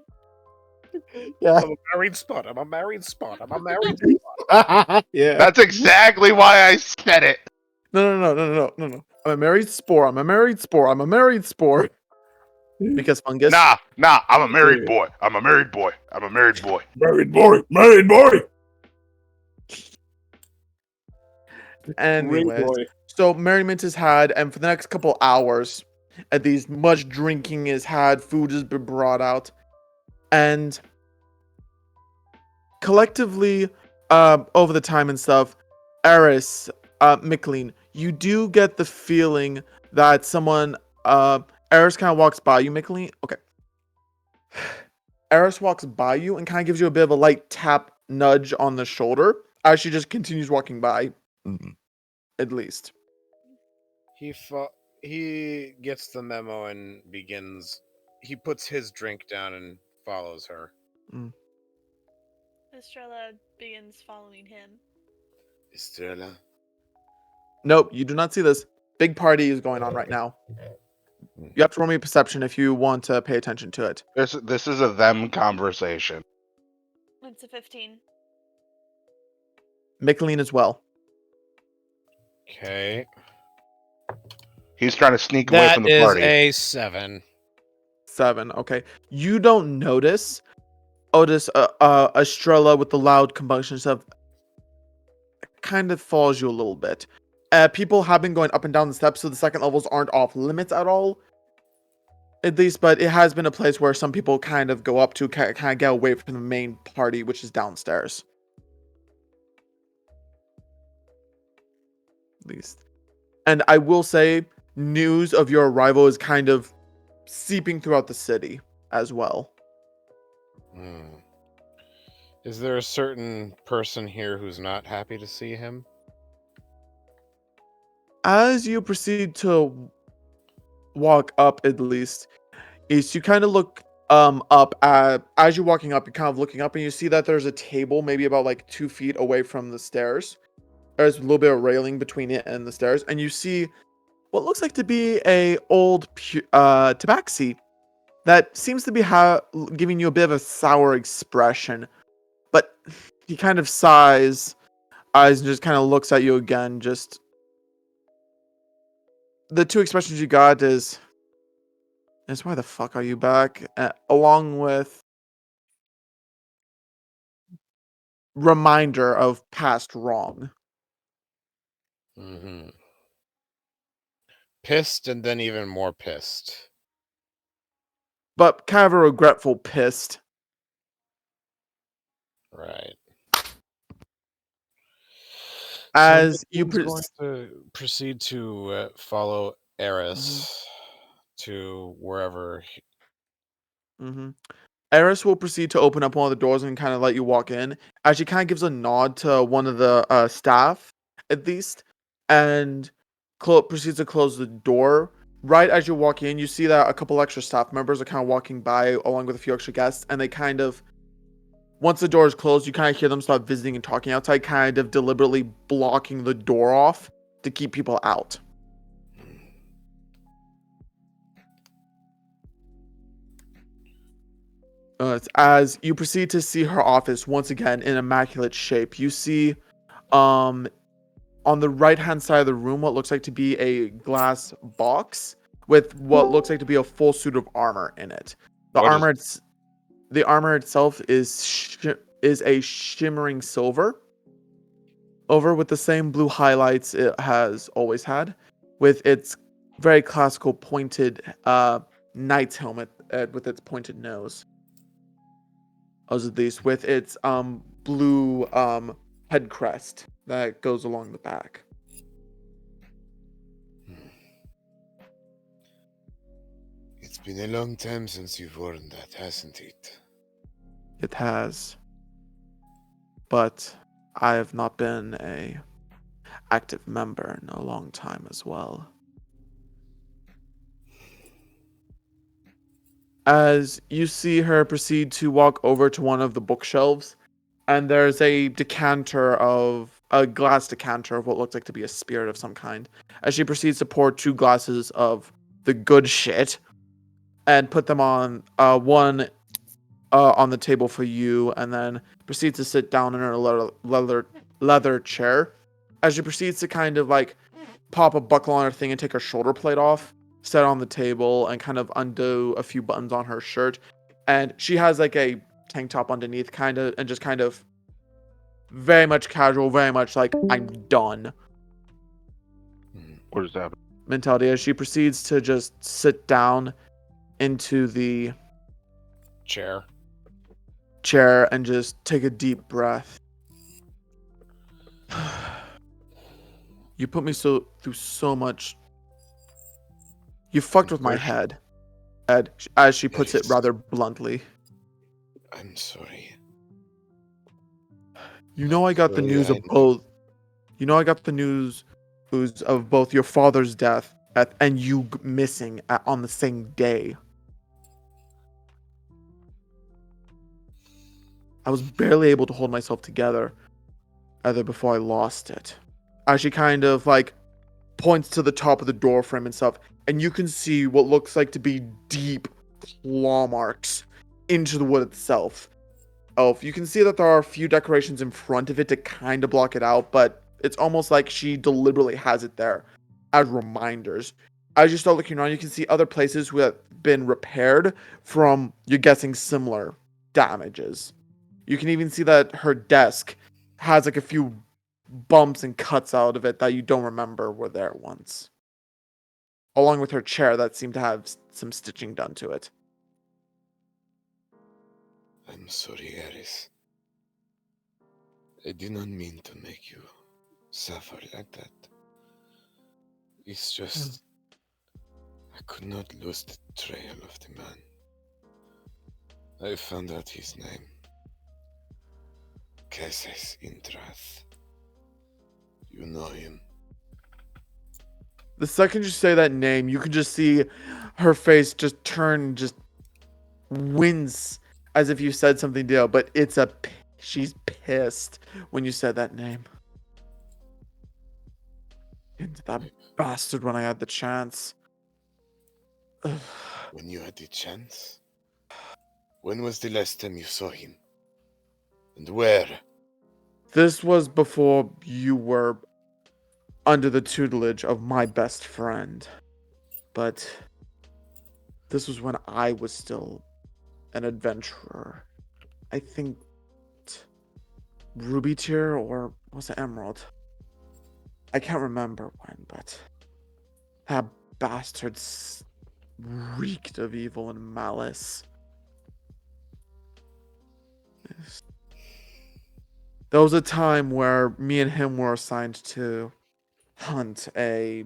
Yeah. I'm a married spot. I'm a married spot. I'm a married spot. Yeah. That's exactly why I said it. No. I'm a married spore. I'm a married spore. I'm a married spore. Because fungus. Nah. I'm a married boy. I'm a married boy. I'm a married boy. Married boy. Married boy. Anyways, so merriment is had, and for the next couple hours, at least, much drinking is had, food has been brought out, and collectively, over the time and stuff, Eris, Michaeleen, you do get the feeling that someone, Eris kind of walks by you, Michaeleen. Okay. Eris walks by you and kind of gives you a bit of a light tap nudge on the shoulder as she just continues walking by. At least. He gets the memo and begins. He puts his drink down and follows her. Estrella begins following him. Estrella? Nope, you do not see this. Big party is going on right now. You have to roll me a perception if you want to pay attention to it. This is a them conversation. It's a 15. Michaeleen as well. Okay. He's trying to sneak away from the party. That is a 7. 7, okay. You don't notice Otis, Estrella with the loud combustion stuff kind of falls you a little bit. People have been going up and down the steps, so the second levels aren't off limits at all. At least, but it has been a place where some people kind of go up to kind of get away from the main party, which is downstairs. At least. And I will say, news of your arrival is kind of seeping throughout the city as well. Is there a certain person here who's not happy to see him? As you proceed to walk up, at least, is you kind of look up at, as you're walking up, you're kind of looking up and you see that there's a table maybe about like 2 feet away from the stairs. There's a little bit of railing between it and the stairs, and you see what looks like to be a old tabaxi that seems to be giving you a bit of a sour expression, but he kind of sighs, eyes, and just kind of looks at you again. Just the two expressions you got is, is why the fuck are you back? Along with reminder of past wrong. Mm-hmm. Pissed and then even more pissed. But kind of a regretful pissed. Right. As you Michaeleen's going to proceed to follow Eris to wherever. Eris will proceed to open up one of the doors and kind of let you walk in. As she kind of gives a nod to one of the staff, at least, and proceeds to close the door. Right as you walk in, you see that a couple extra staff members are kind of walking by along with a few extra guests, and they kind of, once the door is closed, you kind of hear them start visiting and talking outside, kind of deliberately blocking the door off to keep people out. As you proceed to see her office once again in immaculate shape, you see on the right hand side of the room what looks like to be a glass box with what looks like to be a full suit of armor in it. The armor itself is a shimmering silver over with the same blue highlights it has always had, with its very classical pointed knight's helmet with its pointed nose. As of these, with its blue head crest that goes along the back. It's been a long time since you've worn that, hasn't it? It has. But I have not been a active member in a long time as well. As you see her proceed to walk over to one of the bookshelves, and there's a glass decanter of what looks like to be a spirit of some kind. As she proceeds to pour 2 glasses of the good shit and put them on one on the table for you, and then proceeds to sit down in her leather chair. As she proceeds to kind of like pop a buckle on her thing and take her shoulder plate off, set on the table, and kind of undo a few buttons on her shirt. And she has like a tank top underneath, kind of, and just kind of very much casual, very much like I'm done What is that? mentality. As she proceeds to just sit down into the Chair and just take a deep breath. You put me through so much. You fucked with my head, Ed, as she puts it rather bluntly. I'm sorry. You know I got the news of both. You know I got the news of both your father's death and you missing on the same day. I was barely able to hold myself together either before I lost it. As she kind of like points to the top of the door frame and stuff, and you can see what looks like to be deep claw marks into the wood itself. You can see that there are a few decorations in front of it to kind of block it out, but it's almost like she deliberately has it there as reminders. As you start looking around, you can see other places who have been repaired from, you're guessing, similar damages. You can even see that her desk has like a few bumps and cuts out of it that you don't remember were there once. Along with her chair that seemed to have some stitching done to it. I'm sorry, Eris. I did not mean to make you suffer like that. It's just I could not lose the trail of the man. I found out his name. Cases Intrath. You know him. The second you say that name, you can just see her face just turn, just wince as if you said something deal, but she's pissed when you said that name. Into that bastard when I had the chance. When you had the chance? When was the last time you saw him? And where? This was before you were under the tutelage of my best friend. But This was when I was still an adventurer. I think Ruby tier or was it Emerald? I can't remember when, but that bastard reeked of evil and malice. There was a time where me and him were assigned to hunt a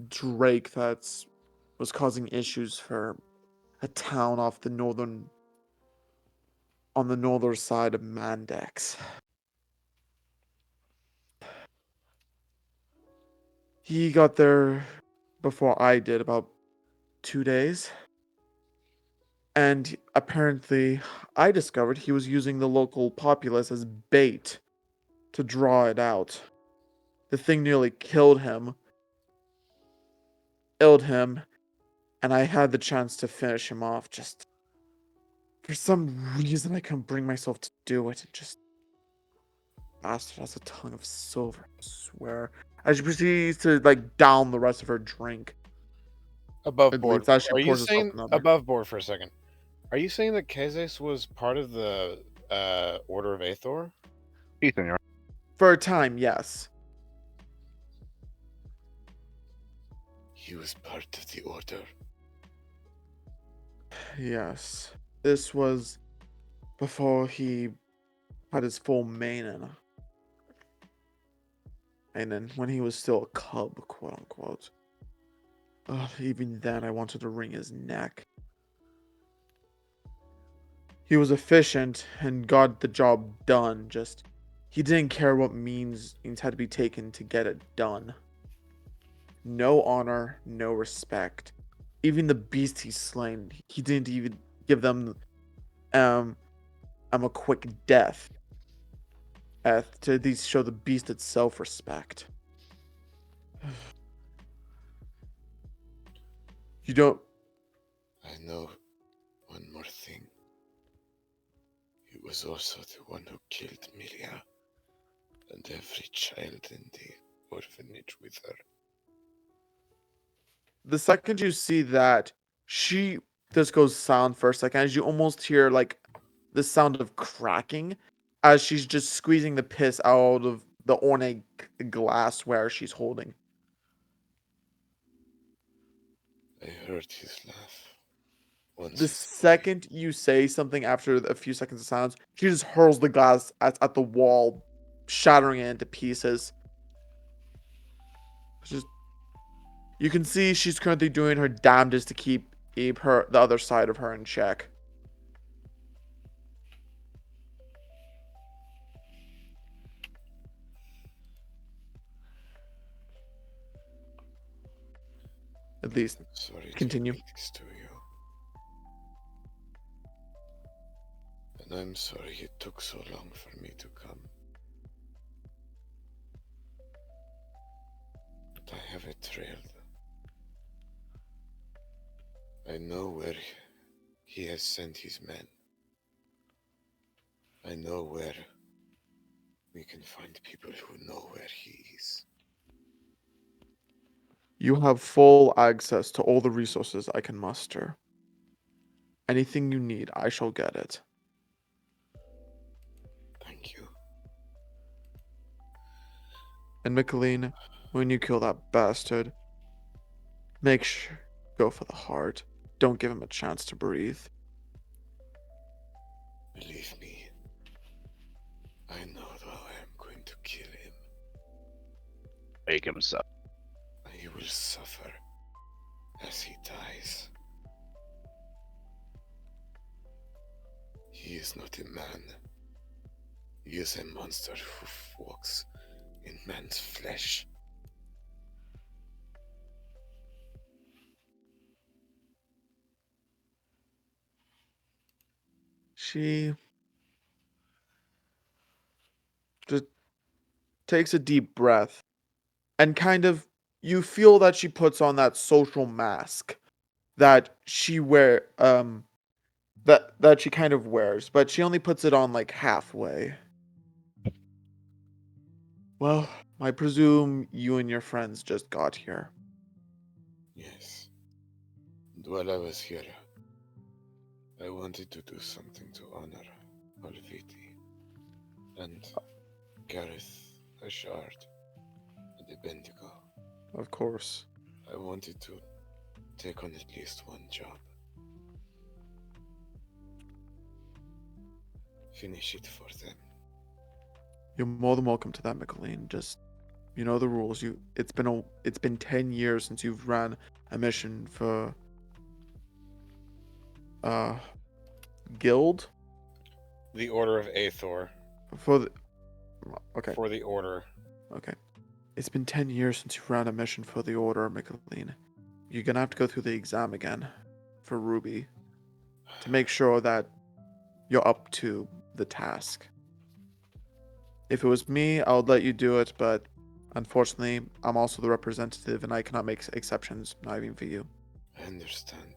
drake that was causing issues for a town off the northern side of Mandex. He got there before I did, about 2 days. And apparently, I discovered he was using the local populace as bait to draw it out. The thing nearly killed him, and I had the chance to finish him off. Just for some reason, I couldn't bring myself to do it. It just bastard has a tongue of silver, I swear. As she proceeds to down the rest of her drink. Above It board. leaves as she Are you pours herself saying another. above board for a second? Are you saying that Kezes was part of the Order of Aethor? Ethan, you're For a time, yes. He was part of the order. Yes. This was before he had his full mane in. And then when he was still a cub, quote unquote. Even then, I wanted to wring his neck. He was efficient and got the job done, just he didn't care what means had to be taken to get it done. No honor, no respect. Even the beast he slain, he didn't even give them a quick death. To at least show the beast its self-respect. You don't. I know one more thing. He was also the one who killed Milia and every child in the orphanage with her. The second you see that, she just goes silent for a second as you almost hear the sound of cracking as she's just squeezing the piss out of the ornate glassware she's holding. I heard his laugh. Once The his second you say something after a few seconds of silence, she just hurls the glass at the wall, shattering it into pieces. Just you can see she's currently doing her damnedest to keep the other side of her in check. At least I'm sorry continue. to break this to you. And I'm sorry it took so long for me to come. But I have a trail. I know where he has sent his men. I know where we can find people who know where he is. You have full access to all the resources I can muster. Anything you need, I shall get it. Thank you. And Michaeleen, when you kill that bastard, make sure go for the heart. Don't give him a chance to breathe. Believe me, I know how I am going to kill him. make him so. He will suffer as he dies. He is not a man. He is a monster who walks in man's flesh. She just takes a deep breath and kind of you feel that she puts on that social mask that she that she kind of wears, but she only puts it on halfway. Well, I presume you and your friends just got here. Yes. while I was here, I wanted to do something to honor Olviti and Gareth Ashard and the Bendigo. Of course. I wanted to take on at least one job. Finish it for them. You're more than welcome to that, Michaeleen. Just, you know the rules. It's been 10 years since you've ran a mission for guild The Order of Aethor. for the okay. For the Order. Okay. It's been 10 years since you ran a mission for the Order, Michaeleen. You're gonna have to go through the exam again for Ruby to make sure that you're up to the task. If it was me, I would let you do it, but unfortunately, I'm also the representative and I cannot make exceptions, not even for you. I understand.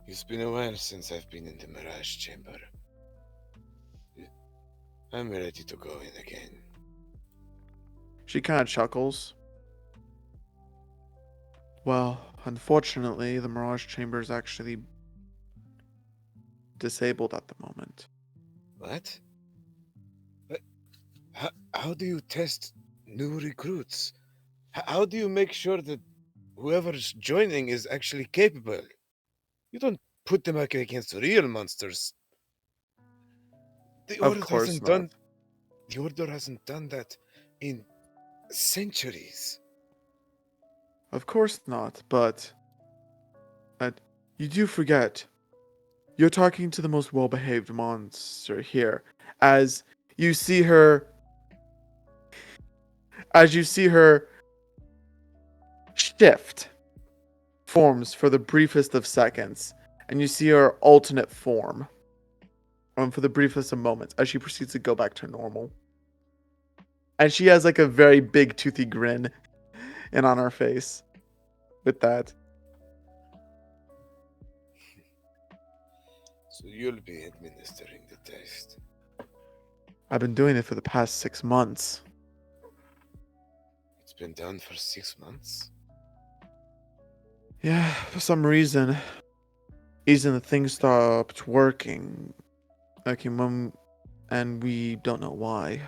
It's been a while since I've been in the Mirage Chamber. I'm ready to go in again. She kind of chuckles. Well, unfortunately, the Mirage Chamber is actually disabled at the moment. What? How do you test new recruits? How do you make sure that whoever's joining is actually capable? You don't put them up against real monsters. The Of Order course hasn't not. done. The Order hasn't done that in centuries. Of course not, but you do forget. You're talking to the most well-behaved monster here. As you see her shift forms for the briefest of seconds, and you see her alternate form for the briefest of moments as she proceeds to go back to normal. And she has like a very big toothy grin and on her face with that. So you'll be administering the test. I've been doing it for the past 6 months. It's been done for 6 months. Yeah, for some reason, the thing stopped working. And we don't know why.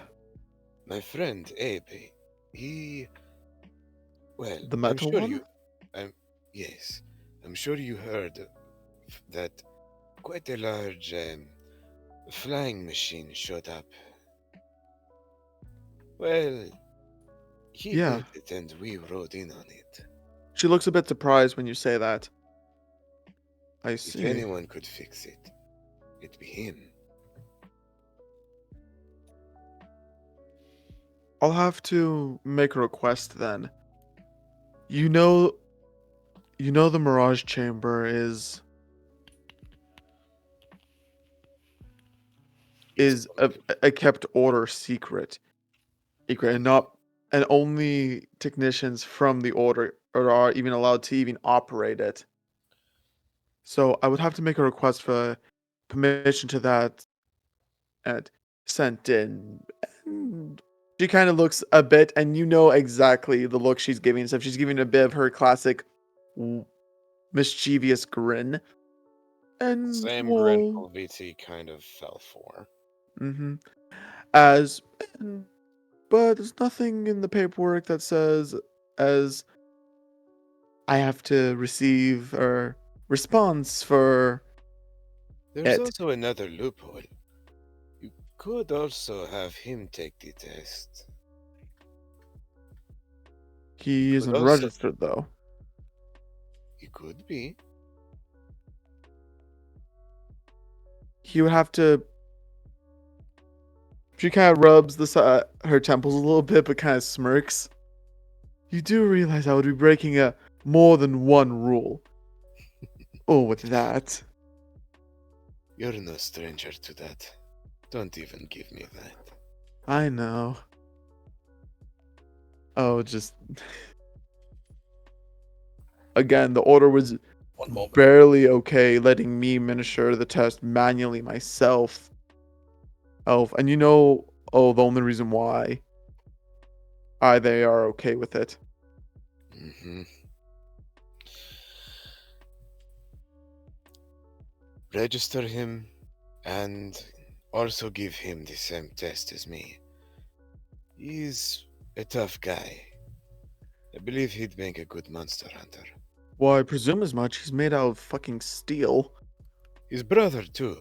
My friend Abe, he. Well, The I'm metal sure one? you. Yes, I'm sure you heard that quite a large flying machine showed up. Well, he Yeah. built it and we rode in on it. She looks a bit surprised when you say that. I If see. anyone could fix it, it'd be him. I'll have to make a request then. You know the Mirage Chamber is a kept order secret. And only technicians from the order are even allowed to even operate it. So I would have to make a request for permission to that and sent in. And she kind of looks a bit, and you know exactly the look she's giving. So she's giving a bit of her classic mischievous grin. And Same grin VT kind of fell for. Mm-hmm. But there's nothing in the paperwork that says as I have to receive a response for There's it. also another loophole. You could also have him take the test. He isn't also- registered though. He could be. He would have to. She kind of rubs her temples a little bit, but kind of smirks. You do realize I would be breaking more than one rule. Oh, with that. You're no stranger to that. Don't even give me that. I know. Oh, just. Again, the order was barely okay letting me administer the test manually myself. Oh, and the only reason why they are okay with it. Mm-hmm. register him, and also give him the same test as me. He's a tough guy. I believe he'd make a good monster hunter. Well, I presume as much. He's made out of fucking steel. His brother, too.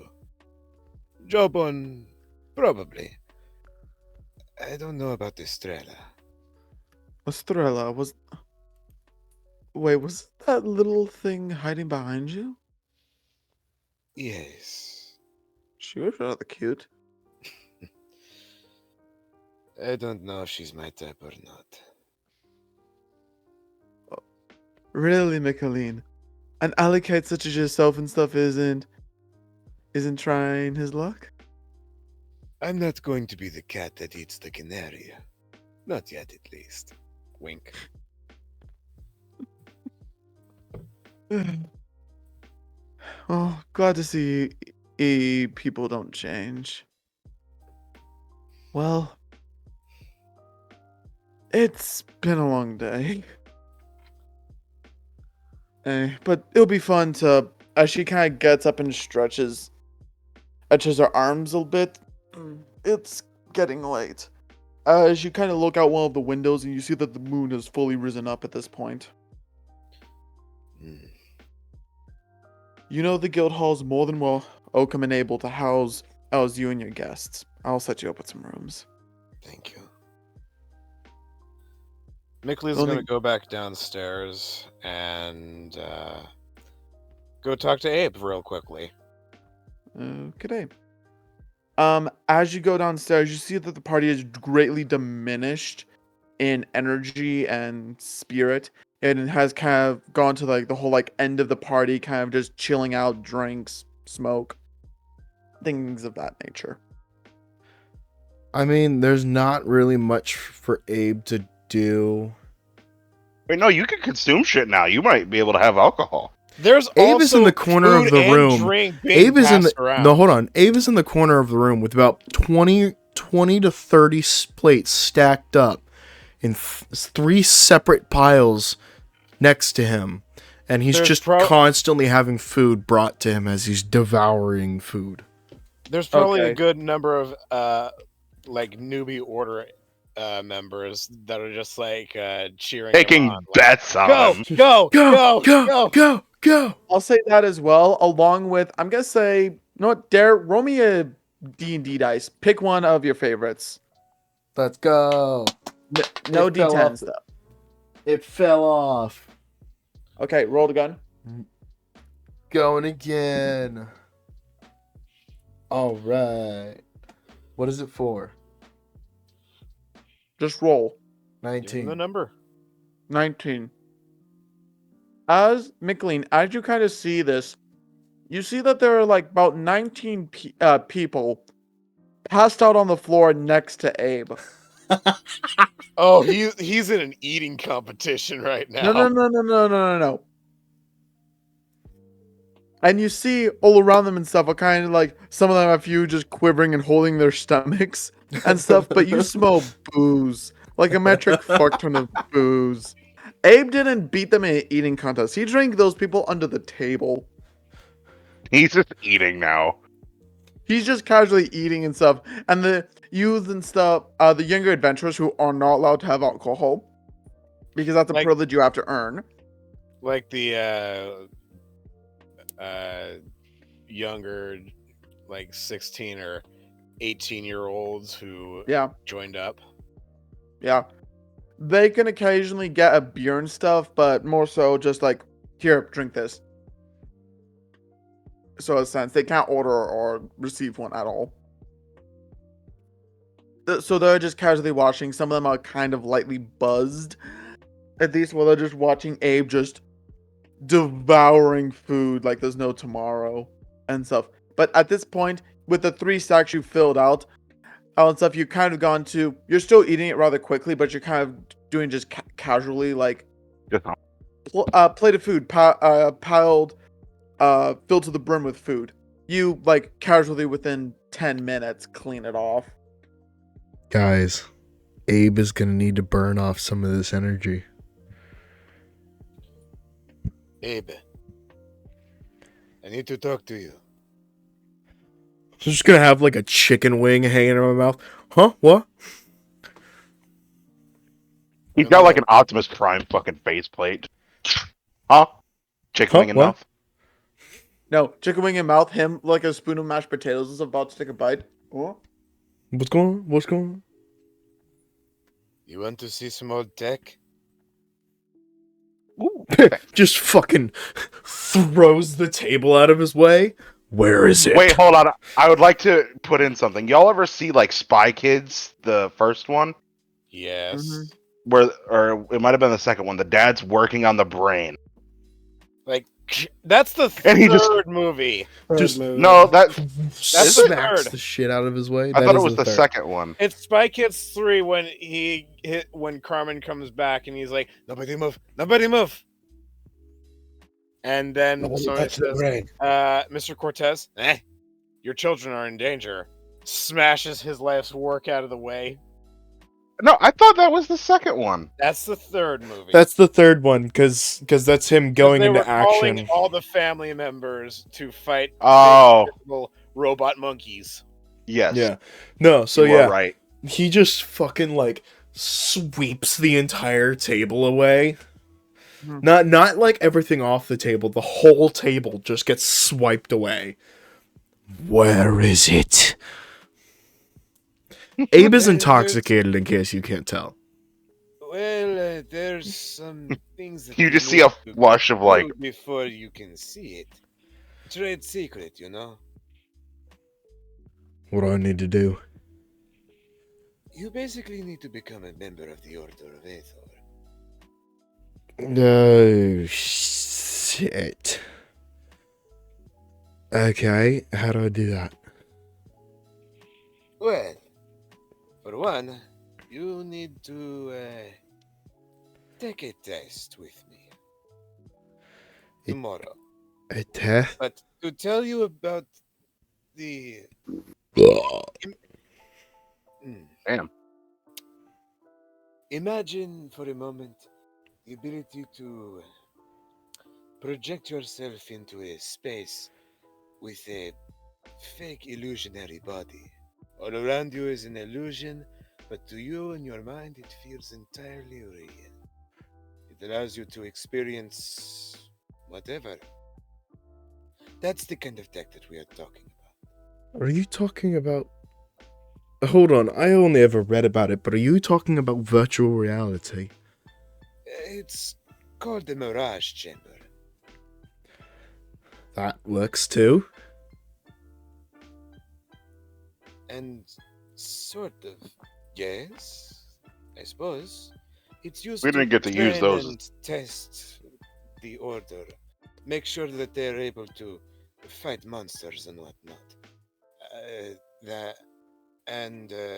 Jobon, probably. I don't know about Estrella. Estrella was. Wait, was that little thing hiding behind you? Yes. She was rather cute. I don't know if she's my type or not. Really, Michaeleen? An allocate such as yourself and stuff isn't trying his luck? I'm not going to be the cat that eats the canary. Not yet, at least. Wink. Oh, glad to see people don't change. Well, it's been a long day. But it'll be fun to, as she kind of gets up and stretches her arms a little bit. It's getting late. As you kind of look out one of the windows and you see that the moon has fully risen up at this point. You know the guild hall is more than welcome and able to house you and your guests. I'll set you up with some rooms. Thank you. Michaeleen's Only- gonna go back downstairs and go talk to Abe real quickly. Okay. As you go downstairs, you see that the party is greatly diminished in energy and spirit. And it has kind of gone to like the whole like end of the party, kind of just chilling out, drinks, smoke, things of that nature. I mean, there's not really much for Abe to do. Wait, no, you can consume shit now. You might be able to have alcohol. There's Abe is in also the corner of food the and room. drink being Abe is in the passed around. no, hold on. Abe is in the corner of the room with about 20 to 30 plates stacked up in 3 separate piles next to him, and he's There's just constantly having food brought to him as he's devouring food. There's probably Okay. a good number of like newbie order members that are just like cheering Taking him on. bets on Go, him. go, Go, go, go, go. go, go. I'll say that as well, along with, I'm going to say, you know what, Dare, roll me a D&D dice. Pick one of your favorites. Let's go. No It fell D10 off. stuff. It fell off. Okay, roll the gun. Going again. All right. What is it for? Just roll. Give him 19. the number. 19. As Michaeleen, as you kind of see this, you see that there are like about 19 people passed out on the floor next to Abe. Oh, he's in an eating competition right now. No. And you see all around them and stuff are kind of like, some of them have a few just quivering and holding their stomachs and stuff, but you smell booze. Like a metric fuck ton of booze. Abe didn't beat them in an eating contest. He drank those people under the table. He's just eating now. He's just casually eating and stuff. And the youth and stuff, the younger adventurers who are not allowed to have alcohol, because that's a Like- privilege you have to earn. Like the younger, like 16 or 18-year-olds who Yeah. joined up. Yeah. They can occasionally get a beer and stuff, but more so just like, here, drink this. So in a sense, they can't order or receive one at all. So they're just casually watching. Some of them are kind of lightly buzzed. At least while they're just watching Abe just devouring food like there's no tomorrow and stuff. But at this point, with the 3 stacks you filled out, and stuff, you've kind of gone to, you're still eating it rather quickly, but you're kind of doing just casually, like, Just plate of food piled, filled to the brim with food. You, like, casually within 10 minutes clean it off. Guys, Abe is going to need to burn off some of this energy. Abe, I need to talk to you. I'm just gonna have like a chicken wing hanging in my mouth. Huh? What? He's got like an Optimus Prime fucking faceplate. Huh? Chicken Huh? wing in What? mouth? No, chicken wing in mouth, him like a spoon of mashed potatoes is about to take a bite. Oh. What's going on? What's going on? You want to see some old tech? Ooh, Just fucking throws the table out of his way. Where is it? wait, hold on. I would like to put in something. Y'all ever see like Spy Kids, the first one? Yes. Mhm. Where, or it might have been the second one. The dad's working on the brain. Like that's the And he just- third movie. Just No, that That's the smacks third. the shit out of his way. I That thought it is was the third. second one. It's Spy Kids 3 when Carmen comes back and he's like, nobody move, nobody move. And then Nobody Sonya touch the says, brain. Mr. Cortez, your children are in danger. Smashes his life's work out of the way. No, I thought that was the second one. That's the third movie. That's the third one, because that's him 'Cause going they into were calling action. all the family members to fight Oh, big robot monkeys. yes. Yeah. No, so you are yeah. right. He just fucking like sweeps the entire table away. Mhm. Not like everything off the table. The whole table just gets swiped away. Where is it? Abe is intoxicated, in case you can't tell. Well, there's some things that You just see need a to flush of like, do before you can see it. Trade secret, you know. What do I need to do? You basically need to become a member of the Order of Aethor. Oh, shit. Okay, how do I do that? Well, for one, you need to take a test with me tomorrow. A test? But to tell you about the damn. Imagine for a moment the ability to project yourself into a space with a fake illusionary body. All around you is an illusion, but to you in your mind it feels entirely real. It allows you to experience whatever. That's the kind of tech that we are talking about. Are you talking about... Hold on, I only ever read about it, but are you talking about virtual reality? It's called the Mirage Chamber. That works too. And sort of, yes, I suppose. It's used We didn't get to use train those. and test the Order. Make sure that they're able to fight monsters and whatnot.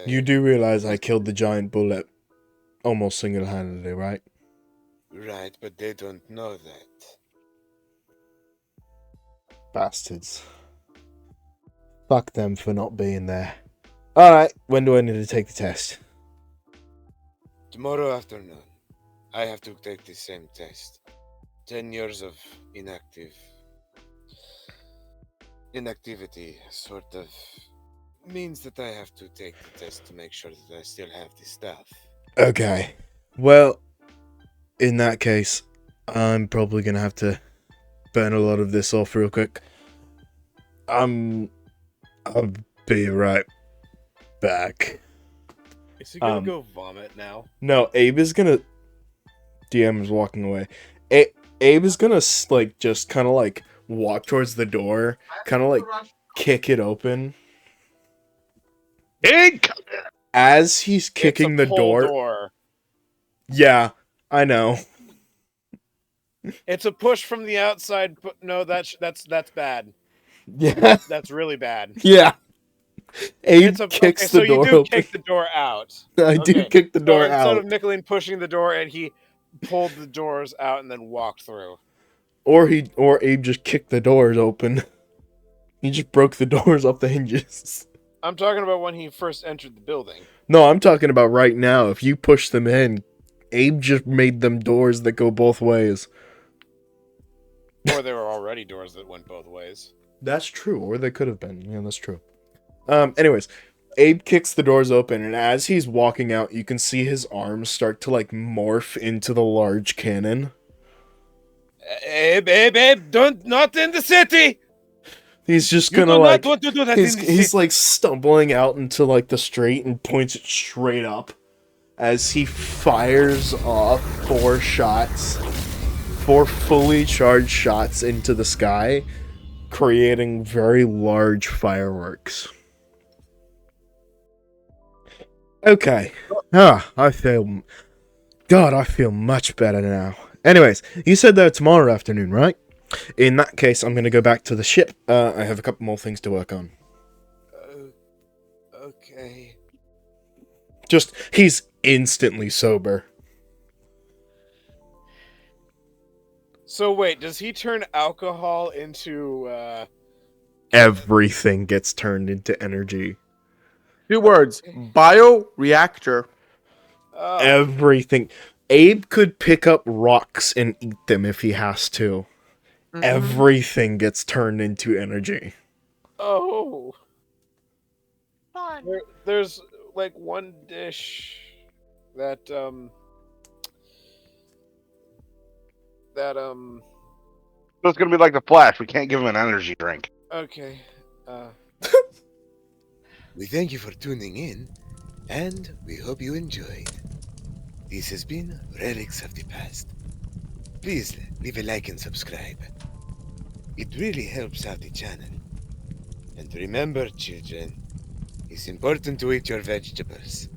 You do realize I killed the giant bullet almost single-handedly, right? Right, but they don't know that. Bastards. Fuck them for not being there. Alright, when do I need to take the test? Tomorrow afternoon, I have to take the same test. 10 years of inactivity sort of means that I have to take the test to make sure that I still have the stuff. Okay. Well, in that case, I'm probably gonna have to burn a lot of this off real quick. I'll be right back. Is he gonna go vomit now? No, Abe is gonna... DM is walking away. Abe is gonna, like, just kind of, like, walk towards the door, kind of, like, kick it open. As he's kicking the door... Yeah, I know. It's a push from the outside, but no, that's bad. Yeah. That's really bad. Yeah. Abe kicks so the door you do open. kick the door out. I do kick the door instead out. of Michaeleen pushing the door, and he pulled the doors out and then walked through. Or Abe just kicked the doors open. He just broke the doors off the hinges. I'm talking about when he first entered the building. No, I'm talking about right now. If you push them in, Abe just made them doors that go both ways. Or there were already doors that went both ways. That's true, or they could have been. Yeah, that's true. Anyways, Abe kicks the doors open, and as he's walking out, you can see his arms start to like morph into the large cannon. Abe, don't not in the city. He's just You gonna do like not want to do that he's in the he's city. like stumbling out into like the street and points it straight up as he fires off 4 fully charged shots into the sky, creating very large fireworks. Okay. I feel much better now. Anyways, you said that tomorrow afternoon, right? In that case, I'm going to go back to the ship. I have a couple more things to work on. Okay. He's instantly sober. So wait, does he turn alcohol into Everything gets turned into energy. 2 words. Bioreactor. Everything. Abe could pick up rocks and eat them if he has to. Everything gets turned into energy. Oh. Fun. There's like one dish that So it's gonna be like the Flash. We can't give him an energy drink. okay. We thank you for tuning in, and we hope you enjoyed. This has been Relics of the Past. Please leave a like and subscribe. It really helps out the channel. And remember, children, it's important to eat your vegetables.